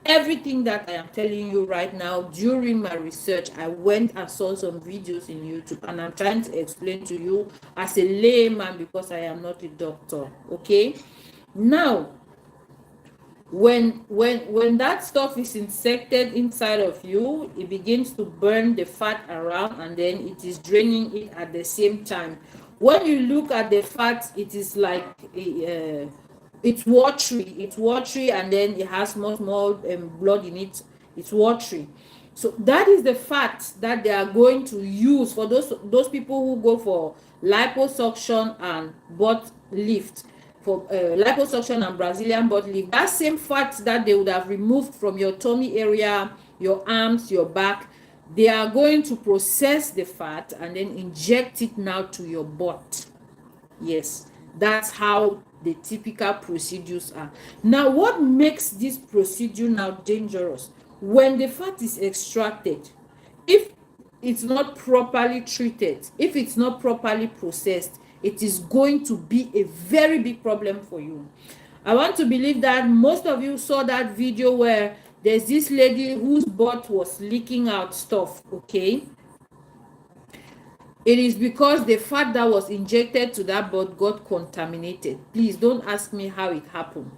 Everything that I am telling you right now, during my research, I went and saw some videos in YouTube, and I'm trying to explain to you as a layman, because I am not a doctor. Okay? Now, when that stuff is injected inside of you, it begins to burn the fat around, and then it is draining it at the same time. When you look at the fat, it is like it's watery, and then it has small blood in it. It's watery. So that is the fat that they are going to use for those people who go for liposuction and butt lift. For liposuction and Brazilian butt lift, that same fat that they would have removed from your tummy area, your arms, your back, they are going to process the fat and then inject it now to your butt. Yes, that's how the typical procedures are. Now, what makes this procedure now dangerous? When the fat is extracted, if it's not properly treated, if it's not properly processed, it is going to be a very big problem for you. I want to believe that most of you saw that video where there's this lady whose butt was leaking out stuff. Okay, it is because the fat that was injected to that butt got contaminated. Please don't ask me how it happened.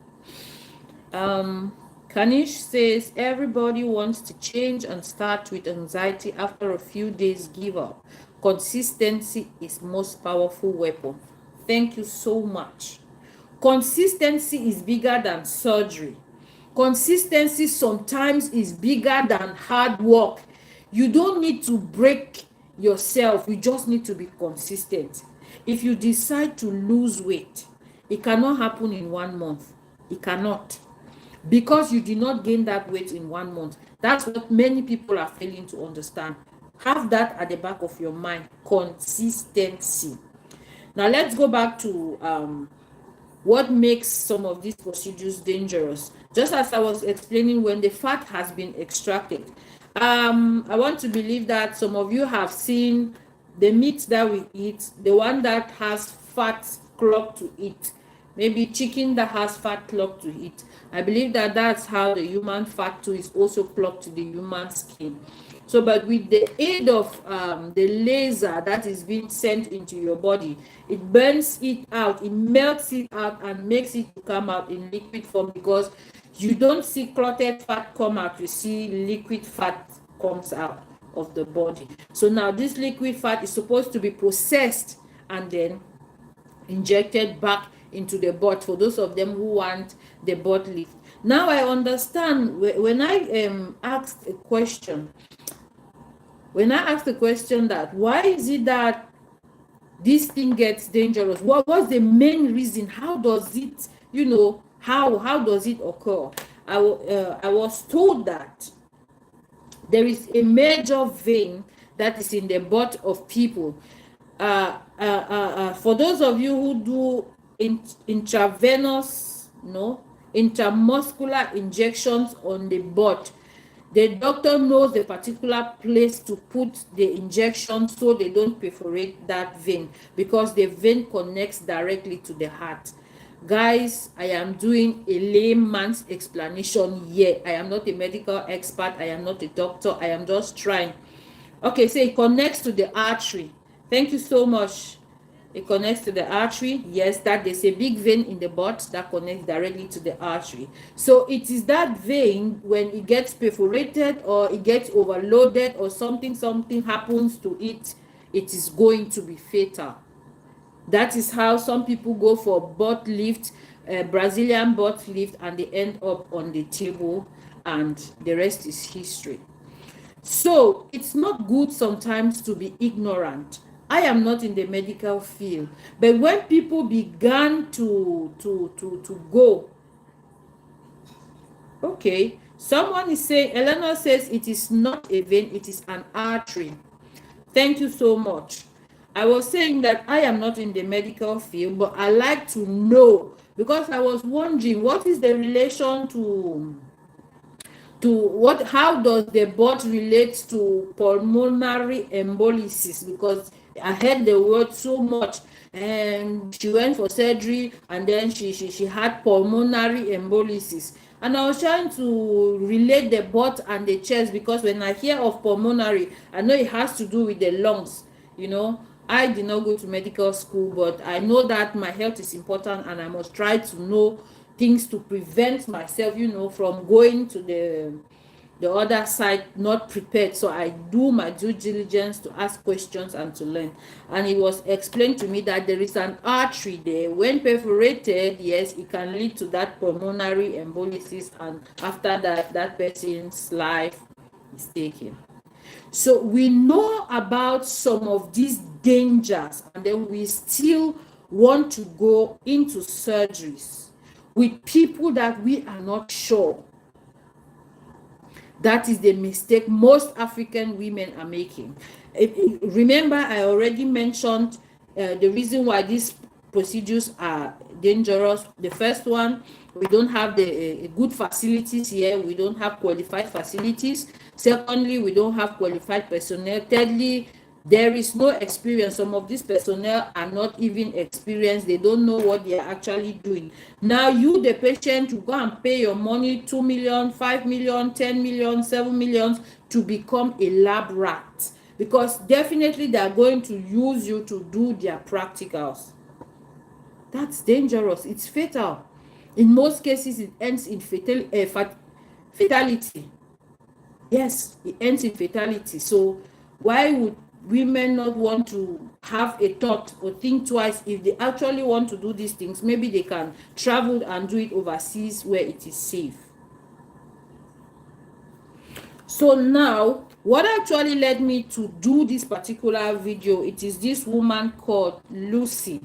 Can Kanish says everybody wants to change and start with anxiety. After a few days, give up. Consistency is most powerful weapon. Thank you so much. Consistency is bigger than surgery. Consistency sometimes is bigger than hard work. You don't need to break yourself, you just need to be consistent. If you decide to lose weight, it cannot happen in 1 month. It cannot, because you did not gain that weight in 1 month. That's what many people are failing to understand. Have that at the back of your mind. Consistency. Now let's go back to what makes some of these procedures dangerous. Just as I was explaining, when the fat has been extracted, I want to believe that some of you have seen the meat that we eat, the one that has fat clogged to it, maybe chicken that has fat clogged to it. I believe that that's how the human fat too is also clogged to the human skin. So, but with the aid of the laser that is being sent into your body, it burns it out, it melts it out and makes it to come out in liquid form, because you don't see clotted fat come out, you see liquid fat comes out of the body. So now this liquid fat is supposed to be processed and then injected back into the butt for those of them who want the butt lift. Now I understand when I asked a question. When I asked the question that why is it that this thing gets dangerous, what was the main reason? How does it, how does it occur? I was told that there is a major vein that is in the butt of people. For those of you who do intravenous, intramuscular injections on the butt, the doctor knows the particular place to put the injection so they don't perforate that vein, because the vein connects directly to the heart. Guys, I am doing a layman's explanation here. I am not a medical expert. I am not a doctor. I am just trying. Okay, so it connects to the artery. Thank you so much. It connects to the artery. Yes, that there's a big vein in the butt that connects directly to the artery. So it is that vein, when it gets perforated or it gets overloaded or something happens to it, it is going to be fatal. That is how some people go for butt lift, Brazilian butt lift, and they end up on the table, and the rest is history. So it's not good sometimes to be ignorant. I am not in the medical field, but when people began to go, okay, someone is saying, Eleanor says it is not a vein, it is an artery. Thank you so much. I was saying that I am not in the medical field, but I like to know, because I was wondering what is the relation to how does the butt relate to pulmonary embolysis, because I heard the word so much, and she went for surgery and then she had pulmonary embolysis, and I was trying to relate the butt and the chest, because when I hear of pulmonary, I know it has to do with the lungs. I did not go to medical school, but I know that my health is important and I must try to know things to prevent myself, from going to the other side not prepared. So I do my due diligence to ask questions and to learn. And it was explained to me that there is an artery there. When perforated, yes, it can lead to that pulmonary embolysis, and after that person's life is taken. So we know about some of these dangers, and then we still want to go into surgeries with people that we are not sure. That is the mistake most African women are making. Remember, I already mentioned the reason why these procedures are dangerous. The first one, we don't have the good facilities here. We don't have qualified facilities. Secondly, we don't have qualified personnel. Thirdly, there is no experience. Some of these personnel are not even experienced. They don't know what they are actually doing. Now you, the patient, you go and pay your money, 2 million, 5 million, 10 million, 7 million to become a lab rat, because definitely they are going to use you to do their practicals. That's dangerous. It's fatal. In most cases, it ends in fatality. Yes, it ends in fatality. So why would women not want to have a thought or think twice if they actually want to do these things? Maybe they can travel and do it overseas where it is safe. So now, what actually led me to do this particular video, it is this woman called Lucy.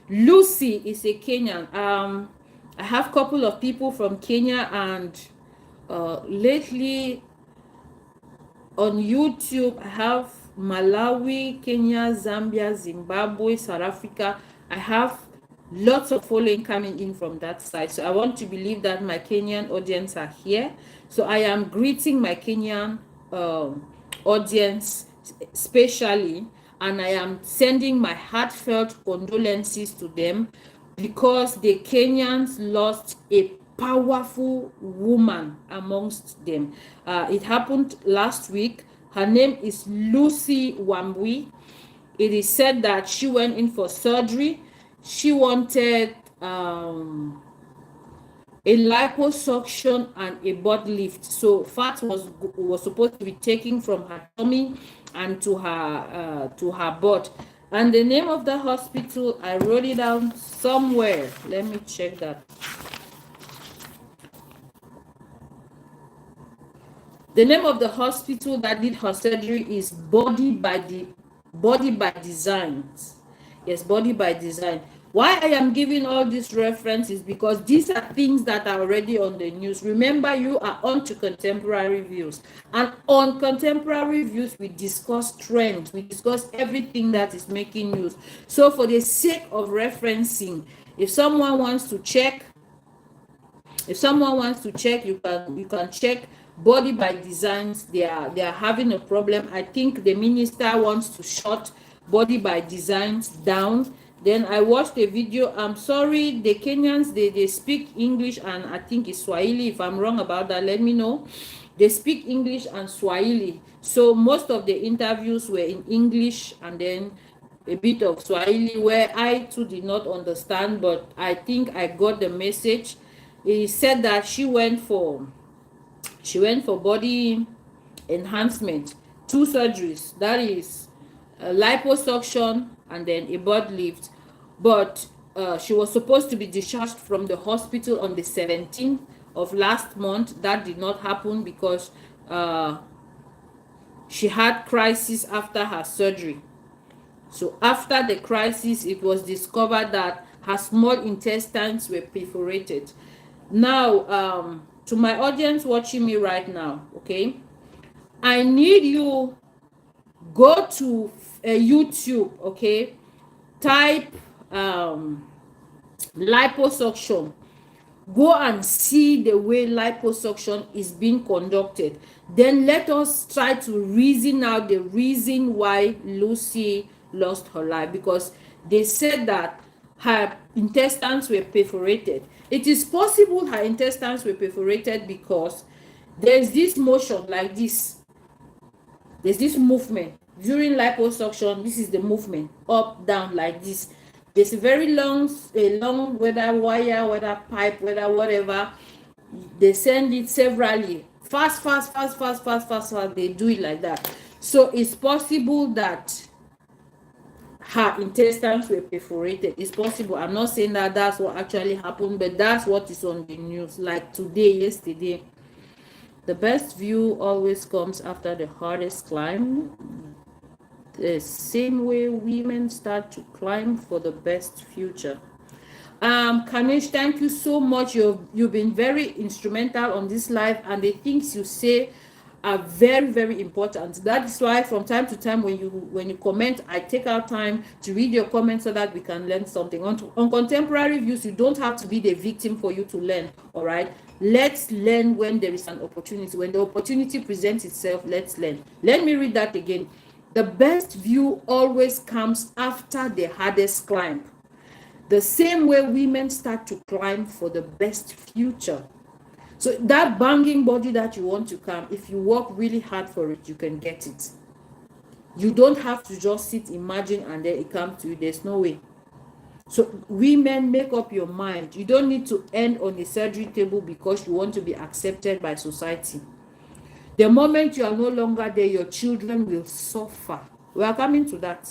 Lucy is a Kenyan. I have a couple of people from Kenya, and lately on YouTube, I have Malawi, Kenya, Zambia, Zimbabwe, South Africa. I have lots of following coming in from that side. So I want to believe that my Kenyan audience are here. So I am greeting my Kenyan audience specially, and I am sending my heartfelt condolences to them because the Kenyans lost a powerful woman amongst them. It happened last week. Her name is Lucy Wambui. It is said that she went in for surgery. She wanted a liposuction and a butt lift. So fat was supposed to be taken from her tummy and to her butt. And the name of the hospital, I wrote it down somewhere. Let me check that. The name of the hospital that did her surgery is Body by Design. Yes, Body by Design. Why I am giving all these references, because these are things that are already on the news. Remember, you are on to Contemporary Views, and on Contemporary Views we discuss trends, we discuss everything that is making news. So for the sake of referencing, if someone wants to check, you can check Body by Designs. They are having a problem. I think the minister wants to shut Body by Designs down. Then I watched a video. I'm sorry, the Kenyans, they speak English and I think it's Swahili. If I'm wrong about that, let me know. They speak English and Swahili. So most of the interviews were in English and then a bit of Swahili, where I too did not understand, but I think I got the message. He said that she went for body enhancement, 2 surgeries, that is a liposuction and then a butt lift, but she was supposed to be discharged from the hospital on the 17th of last month. That did not happen because she had crisis after her surgery. So after the crisis, it was discovered that her small intestines were perforated. Now, to my audience watching me right now, okay, I need you go to YouTube, okay, type liposuction. Go and see the way liposuction is being conducted. Then let us try to reason out the reason why Lucy lost her life, because they said that her intestines were perforated. It is possible her intestines were perforated because there's this motion like this. There's this movement during liposuction. This is the movement up, down like this. There's a very long whether wire, whether pipe, whether whatever. They send it severally. Fast. They do it like that. So it's possible that her intestines were perforated. It's possible. I'm not saying that that's what actually happened, but that's what is on the news. Like today, yesterday. The best view always comes after the hardest climb. The same way women start to climb for the best future. Kanish, thank you so much. You've been very instrumental on this live, and the things you say are very, very important. That is why from time to time when you comment, I take out time to read your comments so that we can learn something. On Contemporary Views, you don't have to be the victim for you to learn. All right, let's learn when there is an opportunity. When the opportunity presents itself, let's learn. Let me read that again. The best view always comes after the hardest climb. The same way women start to climb for the best future. So that banging body that you want to come, if you work really hard for it, you can get it. You don't have to just sit, imagine, and then it comes to you. There's no way. So women, make up your mind. You don't need to end on a surgery table because you want to be accepted by society. The moment you are no longer there, your children will suffer. We are coming to that.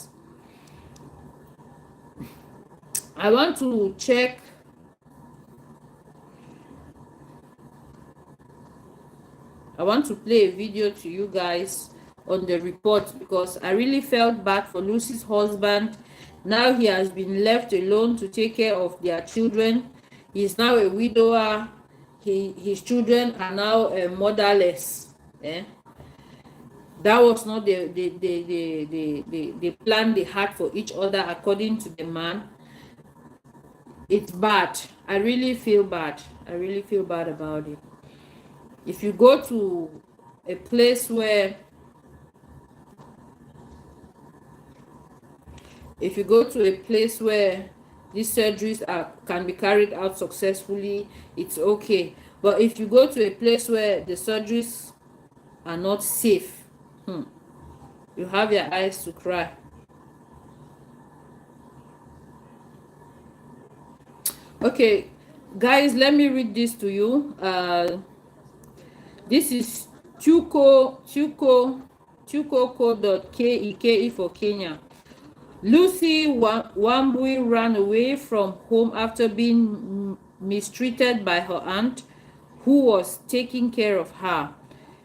I want to check. I want to play a video to you guys on the report because I really felt bad for Lucy's husband. Now he has been left alone to take care of their children. He is now a widower. His children are now motherless. Eh? That was not the plan they had for each other according to the man. It's bad. I really feel bad. I really feel bad about it. If you go to a place where these surgeries can be carried out successfully, it's okay. But if you go to a place where the surgeries are not safe, you have your eyes to cry. Okay, guys, let me read this to you. This is tukoko.ke for Kenya. Lucy Wambui ran away from home after being mistreated by her aunt, who was taking care of her.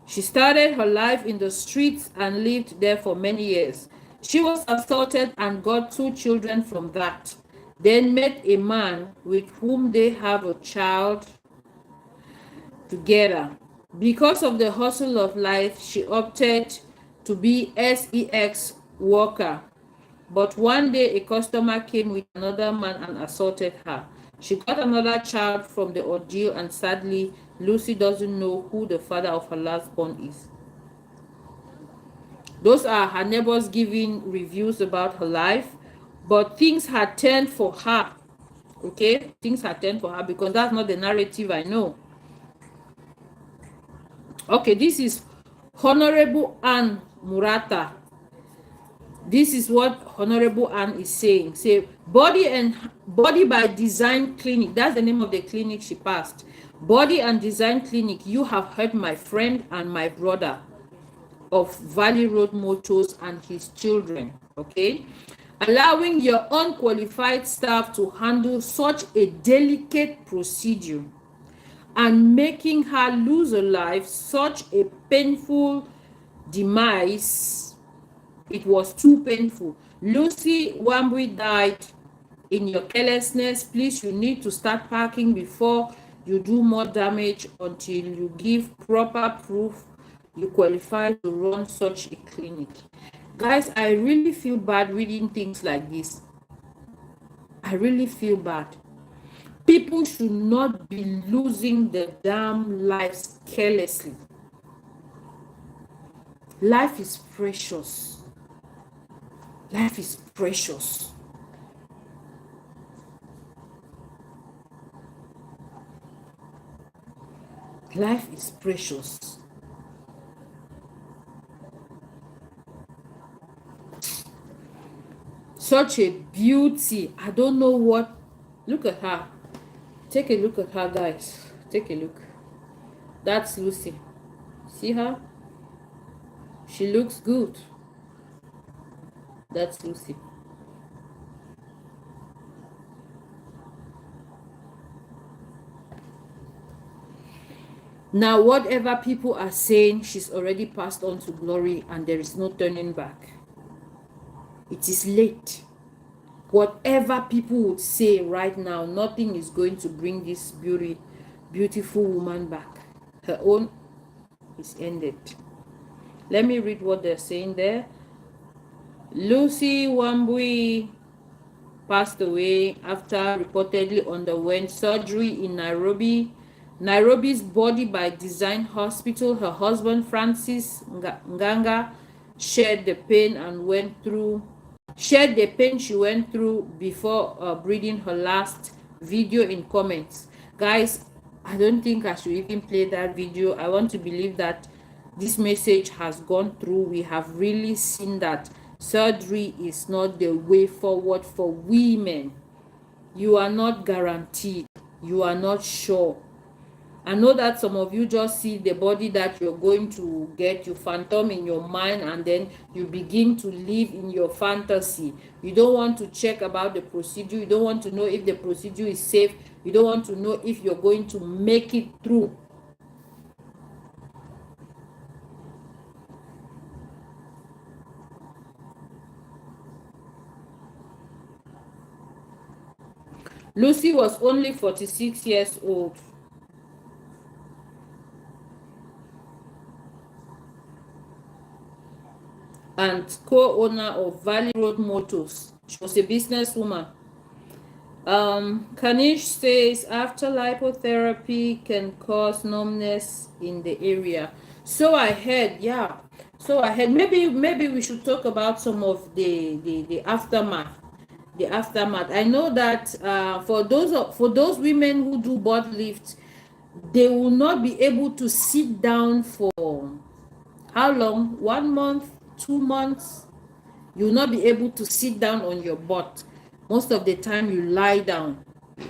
She started her life in the streets and lived there for many years. She was assaulted and got 2 children from that. Then met a man with whom they have a child together. Because of the hustle of life, she opted to be sex worker. But one day a customer came with another man and assaulted her. She got another child from the ordeal, and sadly, Lucy doesn't know who the father of her last born is. Those are her neighbors giving reviews about her life, but things had turned for her. Okay, things had turned for her because that's not the narrative I know. Okay, this is Honorable Anne Murata. This is what Honorable Anne is saying. Say, Body by Design Clinic. That's the name of the clinic she passed. Body and Design Clinic. You have heard my friend and my brother of Valley Road Motors and his children. Okay, allowing your unqualified staff to handle such a delicate procedure and making her lose her life, such a painful demise. It was too painful. Lucy Wambui died in your carelessness. Please, you need to start packing before you do more damage until you give proper proof you qualify to run such a clinic. Guys, I really feel bad reading things like this. I really feel bad. People should not be losing their damn lives carelessly. Life is precious. Life is precious. Life is precious. Such a beauty. I don't know what. Look at her. Take a look at her, guys. Take a look. That's Lucy. See her? She looks good. That's Lucy. Now, whatever people are saying, she's already passed on to glory and there is no turning back. It is late. Whatever people would say right now, nothing is going to bring this beautiful woman back. Her own is ended. Let me read what they're saying there. Lucy Wambui passed away after reportedly underwent surgery in Nairobi's Body by Design Hospital. Her husband Francis Nganga shared the pain she went through before breathing her last video in comments. Guys, I don't think I should even play that video. I want to believe that this message has gone through. We have really seen that surgery is not the way forward for women. you are not guaranteed, you are not sure. I know that some of you just see the body that you're going to get, you phantom in your mind, and then you begin to live in your fantasy. You don't want to check about the procedure. You don't want to know if the procedure is safe. You don't want to know if you're going to make it through. Lucy was only 46 years old. And co-owner of Valley Road Motors. She was a businesswoman. Kanish says after lipotherapy can cause numbness in the area. So I heard, yeah. So I heard maybe we should talk about some of the aftermath. The aftermath. I know that for those women who do butt lift, they will not be able to sit down for how long? 1 month, 2 months. You will not be able to sit down on your butt. Most of the time you lie down.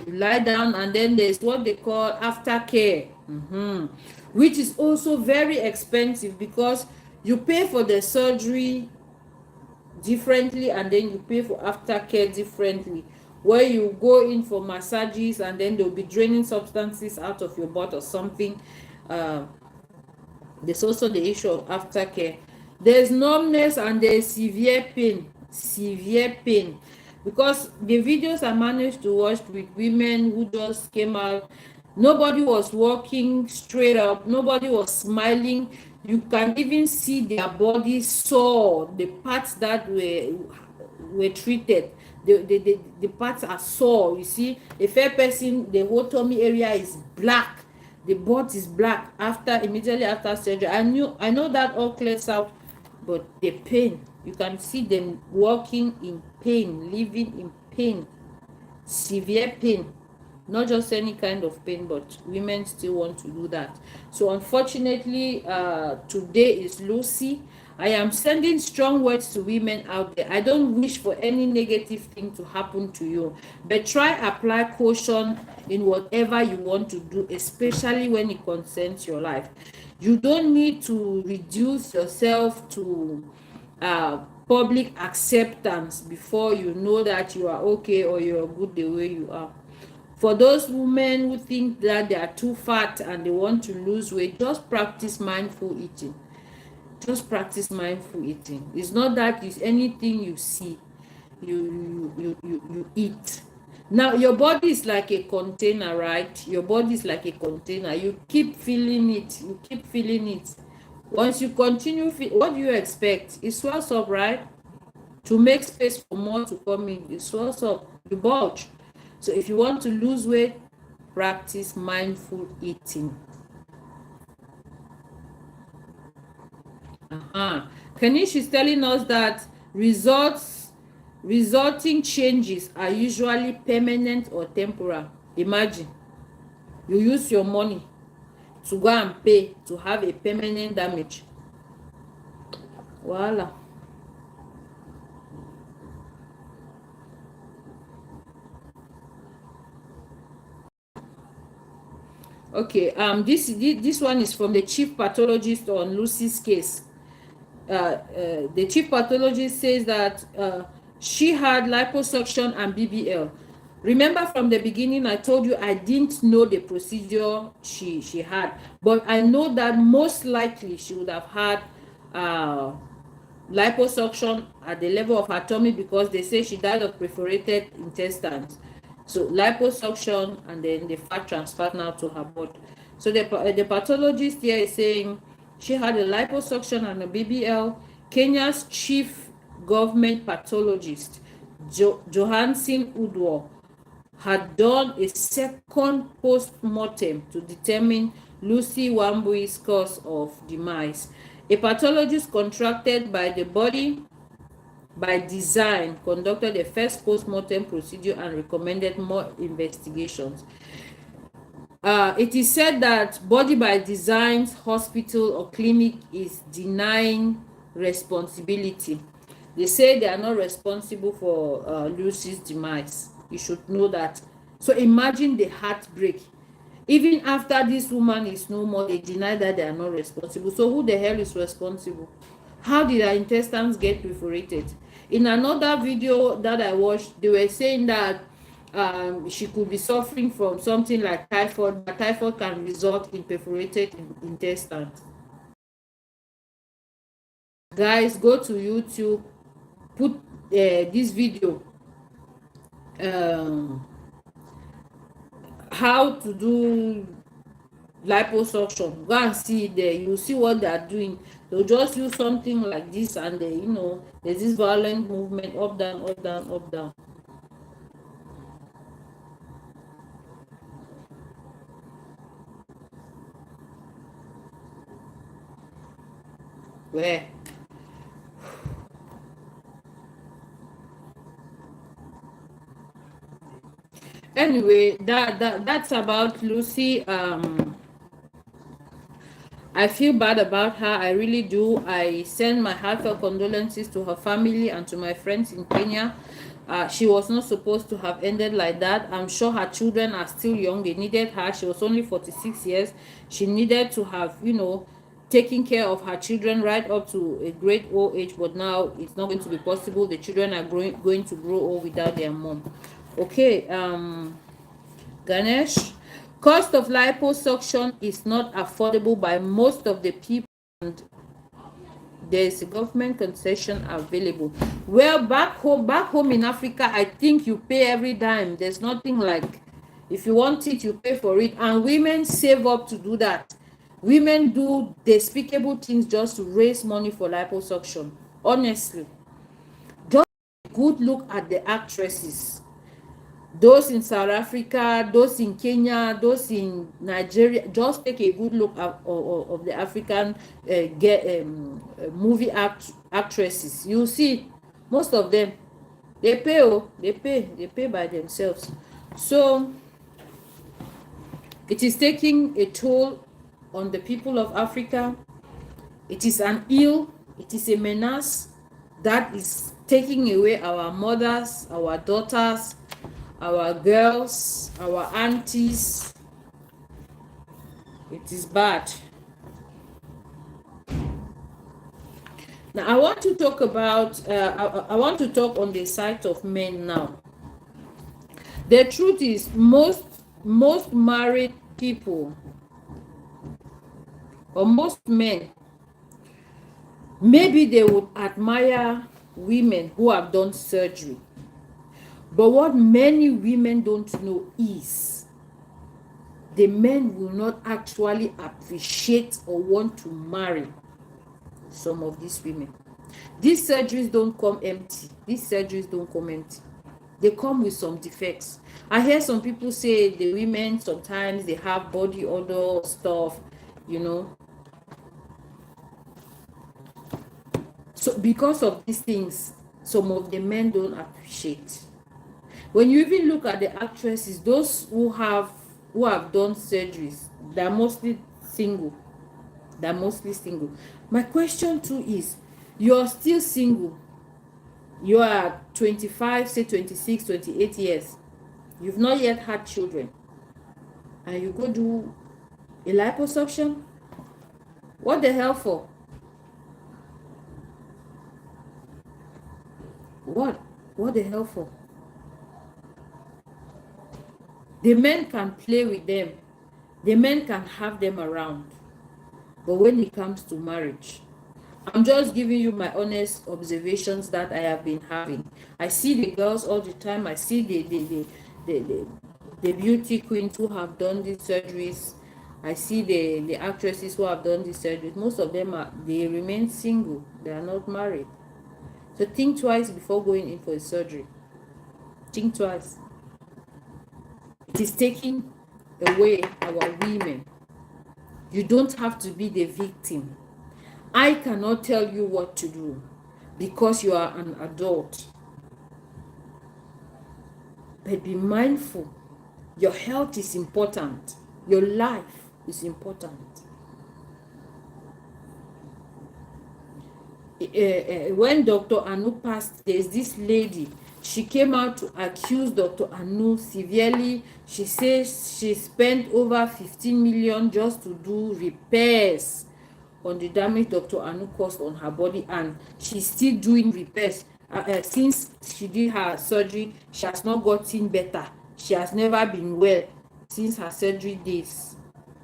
You lie down, and then there's what they call aftercare, which is also very expensive because you pay for the surgery differently, and then you pay for aftercare differently, where you go in for massages and then they'll be draining substances out of your butt or something. There's also the issue of aftercare. There's numbness and there's severe pain, because the videos I managed to watch with women who just came out, nobody was walking straight up, nobody was smiling. You can even see their body sore, the parts that were treated, the parts are sore. You see, a fair person, the whole tummy area is black, the butt is black immediately after surgery. I know that all clears out, but the pain, you can see them walking in pain, living in pain, severe pain. Not just any kind of pain, but women still want to do that. So unfortunately, today is Lucy. I am sending strong words to women out there. I don't wish for any negative thing to happen to you, but try apply caution in whatever you want to do, especially when it concerns your life. You don't need to reduce yourself to public acceptance before you know that you are okay or you're good the way you are. For those women who think that they are too fat and they want to lose weight, just practice mindful eating. Just practice mindful eating. It's not that it's anything you see, you eat. Now your body is like a container, right? Your body is like a container. You keep filling it. You keep filling it. Once you continue, what do you expect? It swells up, right? To make space for more to come in, it swells up. You bulge. So if you want to lose weight, practice mindful eating. Kanish is telling us that resulting changes are usually permanent or temporal. Imagine you use your money to go and pay to have a permanent damage. Voila. Okay, this one is from the chief pathologist on Lucy's case. The chief pathologist says that she had liposuction and BBL. Remember from the beginning I told you I didn't know the procedure she had, but I know that most likely she would have had liposuction at the level of her tummy, because they say she died of perforated intestines. So liposuction and then the fat transferred now to her body. So the pathologist here is saying she had a liposuction and a BBL. Kenya's chief government pathologist, Johansen Udwo, had done a second post-mortem to determine Lucy Wambui's cause of demise. A pathologist contracted by the body by design conducted a first post-mortem procedure and recommended more investigations. It is said that Body by Design's hospital or clinic is denying responsibility. They say they are not responsible for Lucy's demise. You should know that. So imagine the heartbreak. Even after this woman is no more, they deny that they are not responsible. So who the hell is responsible? How did her intestines get perforated? In another video that I watched, they were saying that she could be suffering from something like typhoid. But typhoid can result in perforated intestines. Guys, go to YouTube, put this video, um, how to do liposuction. Go and see it there. You see what they are doing. They'll just use something like this, and they, there's this violent movement, up down, up down, up down. Where? Anyway, that's about Lucy. I feel bad about her. I really do. I send my heartfelt condolences to her family and to my friends in Kenya. She was not supposed to have ended like that. I'm sure her children are still young. They needed her. She was only 46 years. She needed to have, taking care of her children right up to a great old age. But now it's not going to be possible. The children are going to grow old without their mom. Okay, Ganesh. Cost of liposuction is not affordable by most of the people, and there is a government concession available. Well, back home in Africa, I think you pay every dime. There's nothing like, if you want it, you pay for it. And women save up to do that. Women do despicable things just to raise money for liposuction. Honestly, just a good look at the actresses, those in South Africa, those in Kenya, those in Nigeria. Just take a good look at of the African movie actresses. You see, most of them, they pay by themselves. So it is taking a toll on the people of Africa. It is an ill, it is a menace that is taking away our mothers, our daughters, our girls, our aunties. It is bad. Now I want to talk about I want to talk on the side of men now. The truth is, most married people, or most men, maybe they would admire women who have done surgery. But what many women don't know is the men will not actually appreciate or want to marry some of these women. These surgeries don't come empty. They come with some defects. I hear some people say the women sometimes they have body odor stuff, So because of these things, some of the men don't appreciate. When you even look at the actresses, those who have done surgeries, they're mostly single. My question too is, you're still single. You are 25, say 26, 28 years. You've not yet had children. And you go do a liposuction? What the hell for? What the hell for? The men can play with them. The men can have them around. But when it comes to marriage, I'm just giving you my honest observations that I have been having. I see the girls all the time. I see the beauty queens who have done these surgeries. I see the actresses who have done these surgeries. Most of them they remain single. They are not married. So think twice before going in for a surgery. Think twice. It is taking away our women. You don't have to be the victim. I cannot tell you what to do because you are an adult. But be mindful. Your health is important. Your life is important. When Dr. Anu passed, there's this lady She came out to accuse Dr. Anu severely. She says she spent over 15 million just to do repairs on the damage Dr. Anu caused on her body, and she's still doing repairs. Since she did her surgery, she has not gotten better. She has never been well since her surgery days.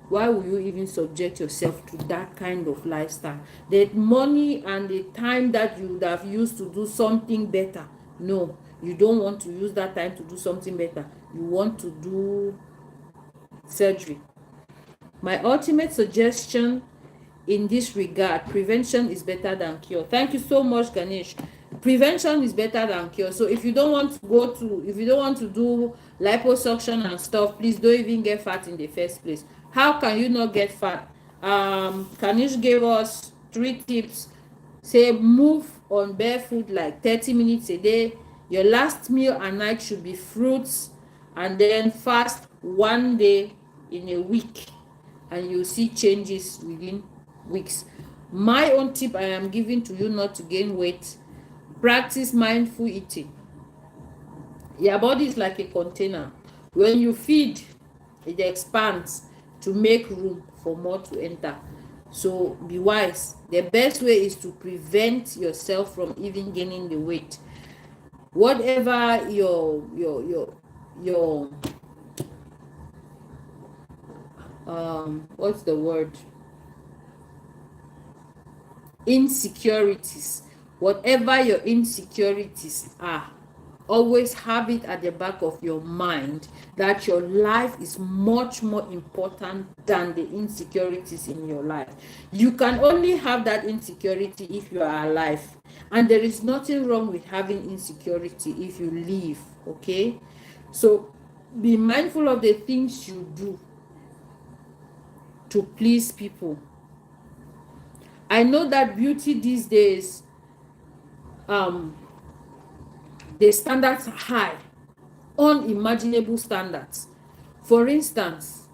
Why will you even subject yourself to that kind of lifestyle? The money and the time that you would have used to do something better, no, you don't want to use that time to do something better. You want to do surgery. My ultimate suggestion in this regard, prevention is better than cure. Thank you so much, Ganesh. Prevention is better than cure. So if you don't want to do liposuction and stuff, please don't even get fat in the first place. How can you not get fat? Ganesh gave us 3 tips. Say move on barefoot like 30 minutes a day. Your last meal at night should be fruits, and then fast 1 day in a week, and you'll see changes within weeks. My own tip I am giving to you not to gain weight: practice mindful eating. Your body is like a container. When you feed, it expands to make room for more to enter. So be wise. The best way is to prevent yourself from even gaining the weight. Whatever your what's the word, insecurities, whatever your insecurities are, always have it at the back of your mind that your life is much more important than the insecurities in your life. You can only have that insecurity if you are alive, and there is nothing wrong with having insecurity if you live. Okay, so be mindful of the things you do to please people. I know that beauty these days, the standards are high, unimaginable standards. For instance,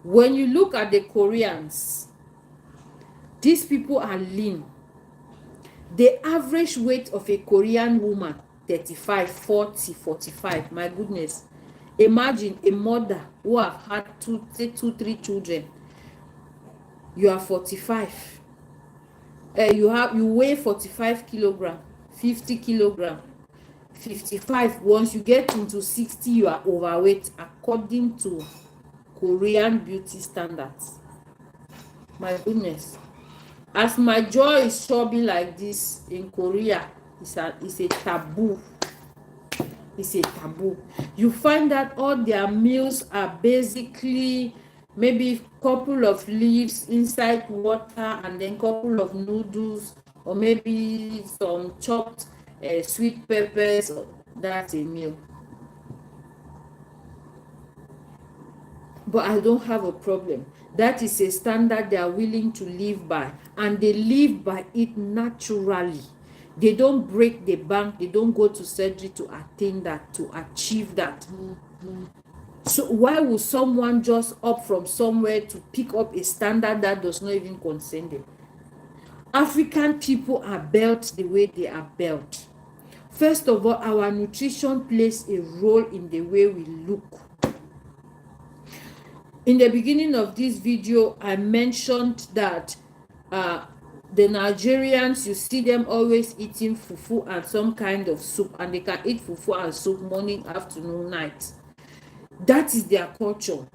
when you look at the Koreans, these people are lean. The average weight of a Korean woman, 35, 40, 45. My goodness. Imagine a mother who have had 2, 3 children. You are 45. You weigh 45 kilogram, 50 kilogram, 55. Once you get into 60, you are overweight according to Korean beauty standards. My goodness. As my jaw is chubby like this in Korea, it's a taboo. It's a taboo. You find that all their meals are basically maybe couple of leaves inside water, and then couple of noodles, or maybe some chopped sweet peppers. That's a meal. But I don't have a problem. That is a standard they are willing to live by, and they live by it naturally. They don't break the bank. They don't go to surgery to attain that, to achieve that. So why would someone just up from somewhere to pick up a standard that does not even concern them? African people are built the way they are built. First of all, our nutrition plays a role in the way we look. In the beginning of this video, I mentioned that the Nigerians, you see them always eating fufu and some kind of soup, and they can eat fufu and soup morning, afternoon, night. That is their culture.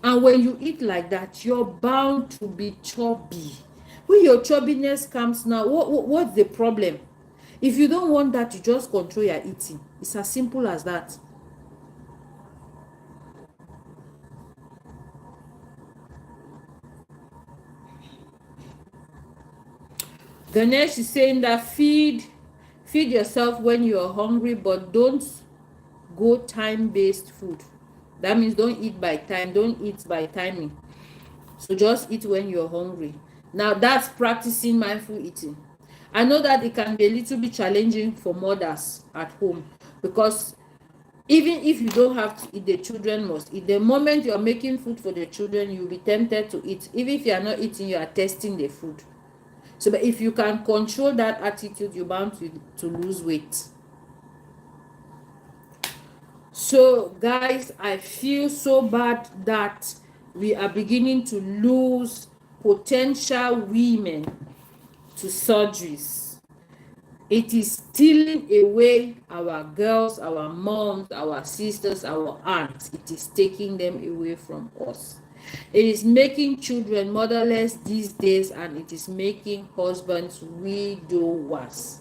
And when you eat like that, you're bound to be chubby. When your chubbiness comes now, what's the problem? If you don't want that, you just control your eating. It's as simple as that. Ganesh is saying that feed yourself when you are hungry, but don't go time-based food. That means don't eat by time, don't eat by timing. So just eat when you're hungry. Now that's practicing mindful eating. I know that it can be a little bit challenging for mothers at home, because even if you don't have to eat, the children must eat. The moment you're making food for the children, you'll be tempted to eat. Even if you are not eating, you are testing the food. So but if you can control that attitude, you're bound to lose weight. So guys, I feel so bad that we are beginning to lose potential women to surgeries. It is stealing away our girls, our moms, our sisters, our aunts. It is taking them away from us. It is making children motherless these days, and it is making husbands widowers.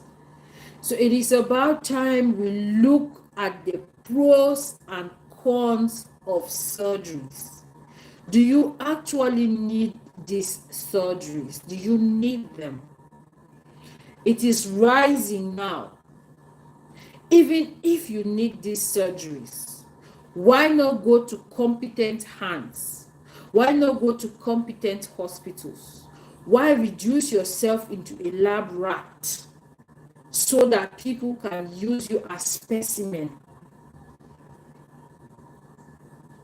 So it is about time we look at the pros and cons of surgeries. Do you actually need these surgeries? Do you need them? It is rising now. Even if you need these surgeries, why not go to competent hands? Why not go to competent hospitals? Why reduce yourself into a lab rat so that people can use you as specimen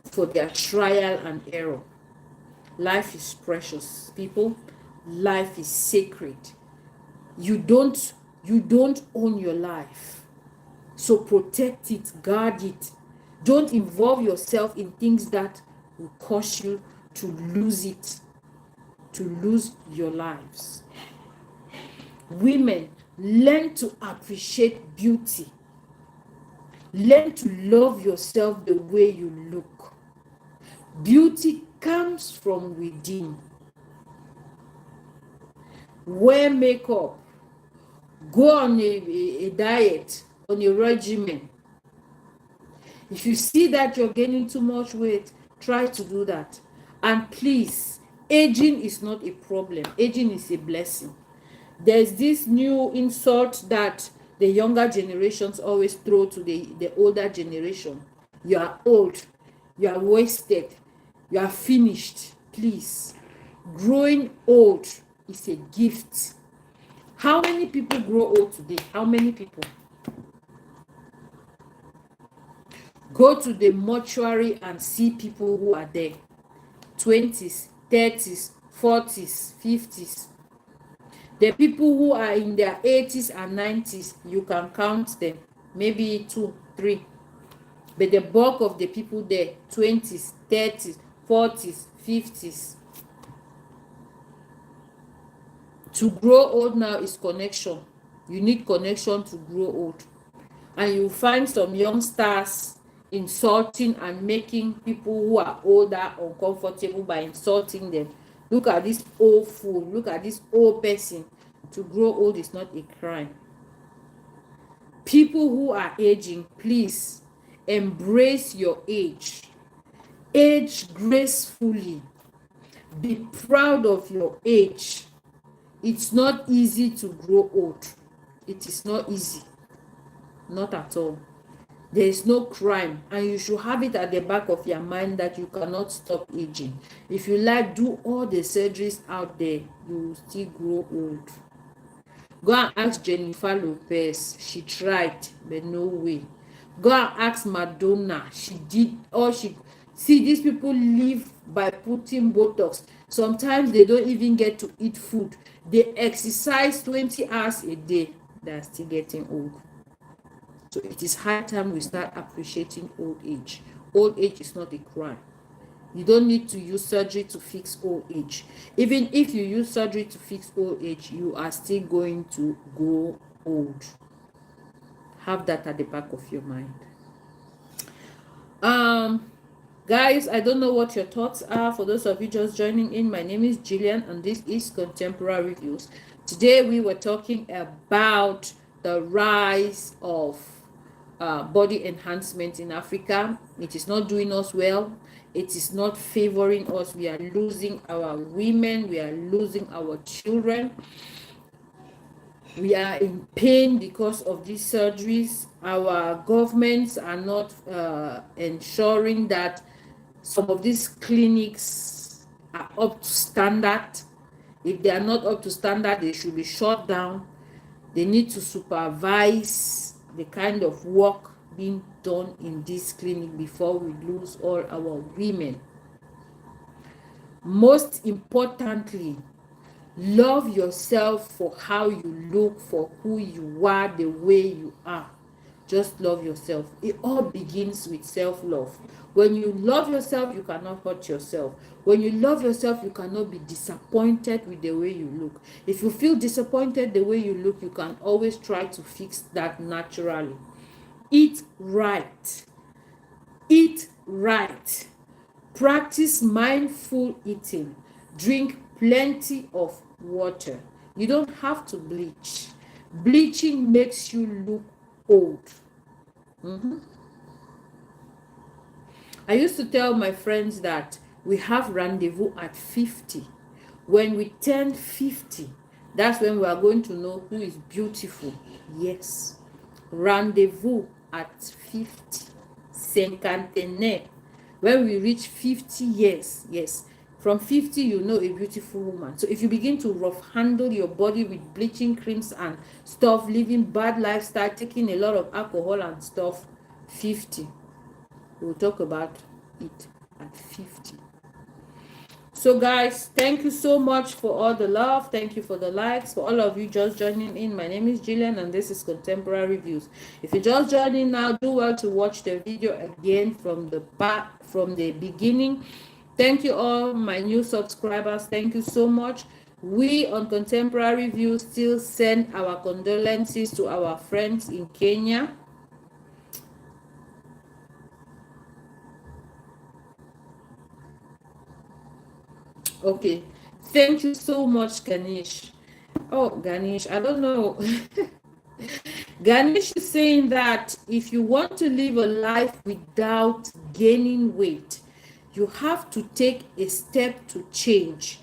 for their trial and error? Life is precious, people. Life is sacred. You don't own your life. So protect it, guard it. Don't involve yourself in things that will cause you to lose it, to lose your lives. Women, learn to appreciate beauty. Learn to love yourself the way you look. Beauty comes from within. Wear makeup. Go on a diet, on a regimen. If you see that you're gaining too much weight, try to do that. And please, aging is not a problem. Aging is a blessing. There's this new insult that the younger generations always throw to the older generation. You are old. You are wasted. You are finished. Please, growing old is a gift. How many people grow old today? How many people? Go to the mortuary and see people who are there. 20s, 30s, 40s, 50s. The people who are in their 80s and 90s, you can count them. Maybe 2, 3. But the bulk of the people there, 20s, 30s, 40s, 50s. To grow old now is connection. You need connection to grow old. And you find some young stars insulting and making people who are older uncomfortable by insulting them. Look at this old fool. Look at this old person. To grow old is not a crime. People who are aging, please embrace your age. Age gracefully. Be proud of your age. It's not easy to grow old. It is not easy. Not at all. There is no crime, and you should have it at the back of your mind that you cannot stop aging. If you like, do all the surgeries out there, you will still grow old. Go and ask Jennifer Lopez. She tried, but no way. Go and ask Madonna. She did all she. See, these people live by putting Botox. Sometimes they don't even get to eat food. They exercise 20 hours a day. They are still getting old. So it is high time we start appreciating old age. Old age is not a crime. You don't need to use surgery to fix old age. Even if you use surgery to fix old age, you are still going to go old. Have that at the back of your mind. Guys, I don't know what your thoughts are. For those of you just joining in, my name is Jillian and this is Contemporary Reviews. Today we were talking about the rise of body enhancement in Africa. It is not doing us well. It is not favoring us. We are losing our women. We are losing our children. We are in pain because of these surgeries. Our governments are not ensuring that some of these clinics are up to standard. If they are not up to standard, they should be shut down. They need to supervise the kind of work being done in this clinic before we lose all our women. Most importantly, love yourself for how you look, for who you are, the way you are. Just love yourself. It all begins with self-love. When you love yourself, you cannot hurt yourself. When you love yourself, you cannot be disappointed with the way you look. If you feel disappointed the way you look, you can always try to fix that naturally. Eat right. Eat right. Practice mindful eating. Drink plenty of water. You don't have to bleach. Bleaching makes you look old. I used to tell my friends that we have rendezvous at 50. When we turn 50, that's when we are going to know who is beautiful. Yes. Rendezvous at 50. Cinquantenaire. When we reach 50 years, yes. From 50, you know a beautiful woman. So if you begin to rough handle your body with bleaching creams and stuff, living bad lifestyle, taking a lot of alcohol and stuff, 50. We'll talk about it at 50. So guys, thank you so much for all the love. Thank you for the likes. For all of you just joining in, my name is Jillian and this is Contemporary Views. If you just joined in now, do well to watch the video again from the beginning. Thank you all my new subscribers. Thank you so much. We on Contemporary Views still send our condolences to our friends in Kenya. Okay, thank you so much, Ganesh. Oh, Ganesh, I don't know. Ganesh is saying that if you want to live a life without gaining weight, you have to take a step to change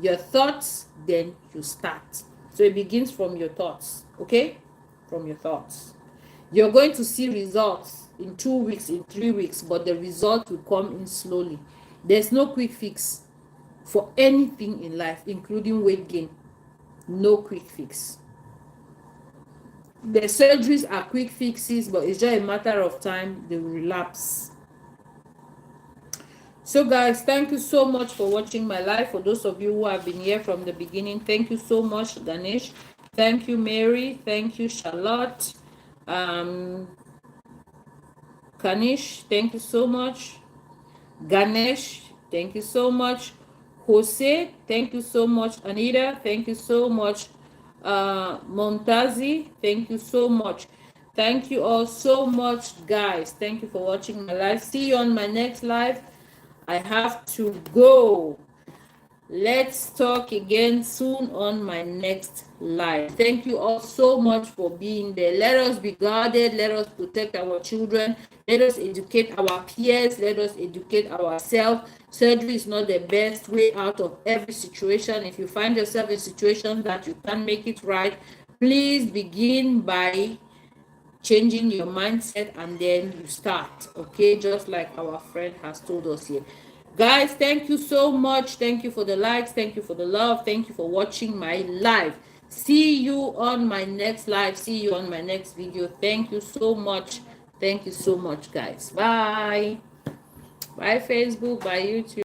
your thoughts, then you start. So it begins from your thoughts, okay? From your thoughts. You're going to see results in 2 weeks, in 3 weeks, but the result will come in slowly. There's no quick fix for anything in life, including weight gain. No quick fix. The surgeries are quick fixes, but it's just a matter of time they will relapse. So guys, thank you so much for watching my live. For those of you who have been here from the beginning, thank you so much, Ganesh. Thank you, Mary. Thank you, Charlotte. Kanish, thank you so much. Ganesh, thank you so much. Jose, thank you so much. Anita, thank you so much. Montazi, thank you so much. Thank you all so much, guys. Thank you for watching my live. See you on my next live. I have to go. Let's talk again soon on my next live. Thank you all so much for being there. Let us be guarded. Let us protect our children. Let us educate our peers. Let us educate ourselves. Surgery is not the best way out of every situation. If you find yourself in a situation that you can't make it right, please begin by changing your mindset and then you start, okay? Just like our friend has told us here. Guys, thank you so much. Thank you for the likes. Thank you for the love. Thank you for watching my live. See you on my next live. See you on my next video. Thank you so much. Thank you so much, guys. Bye. Bye, Facebook. Bye, YouTube.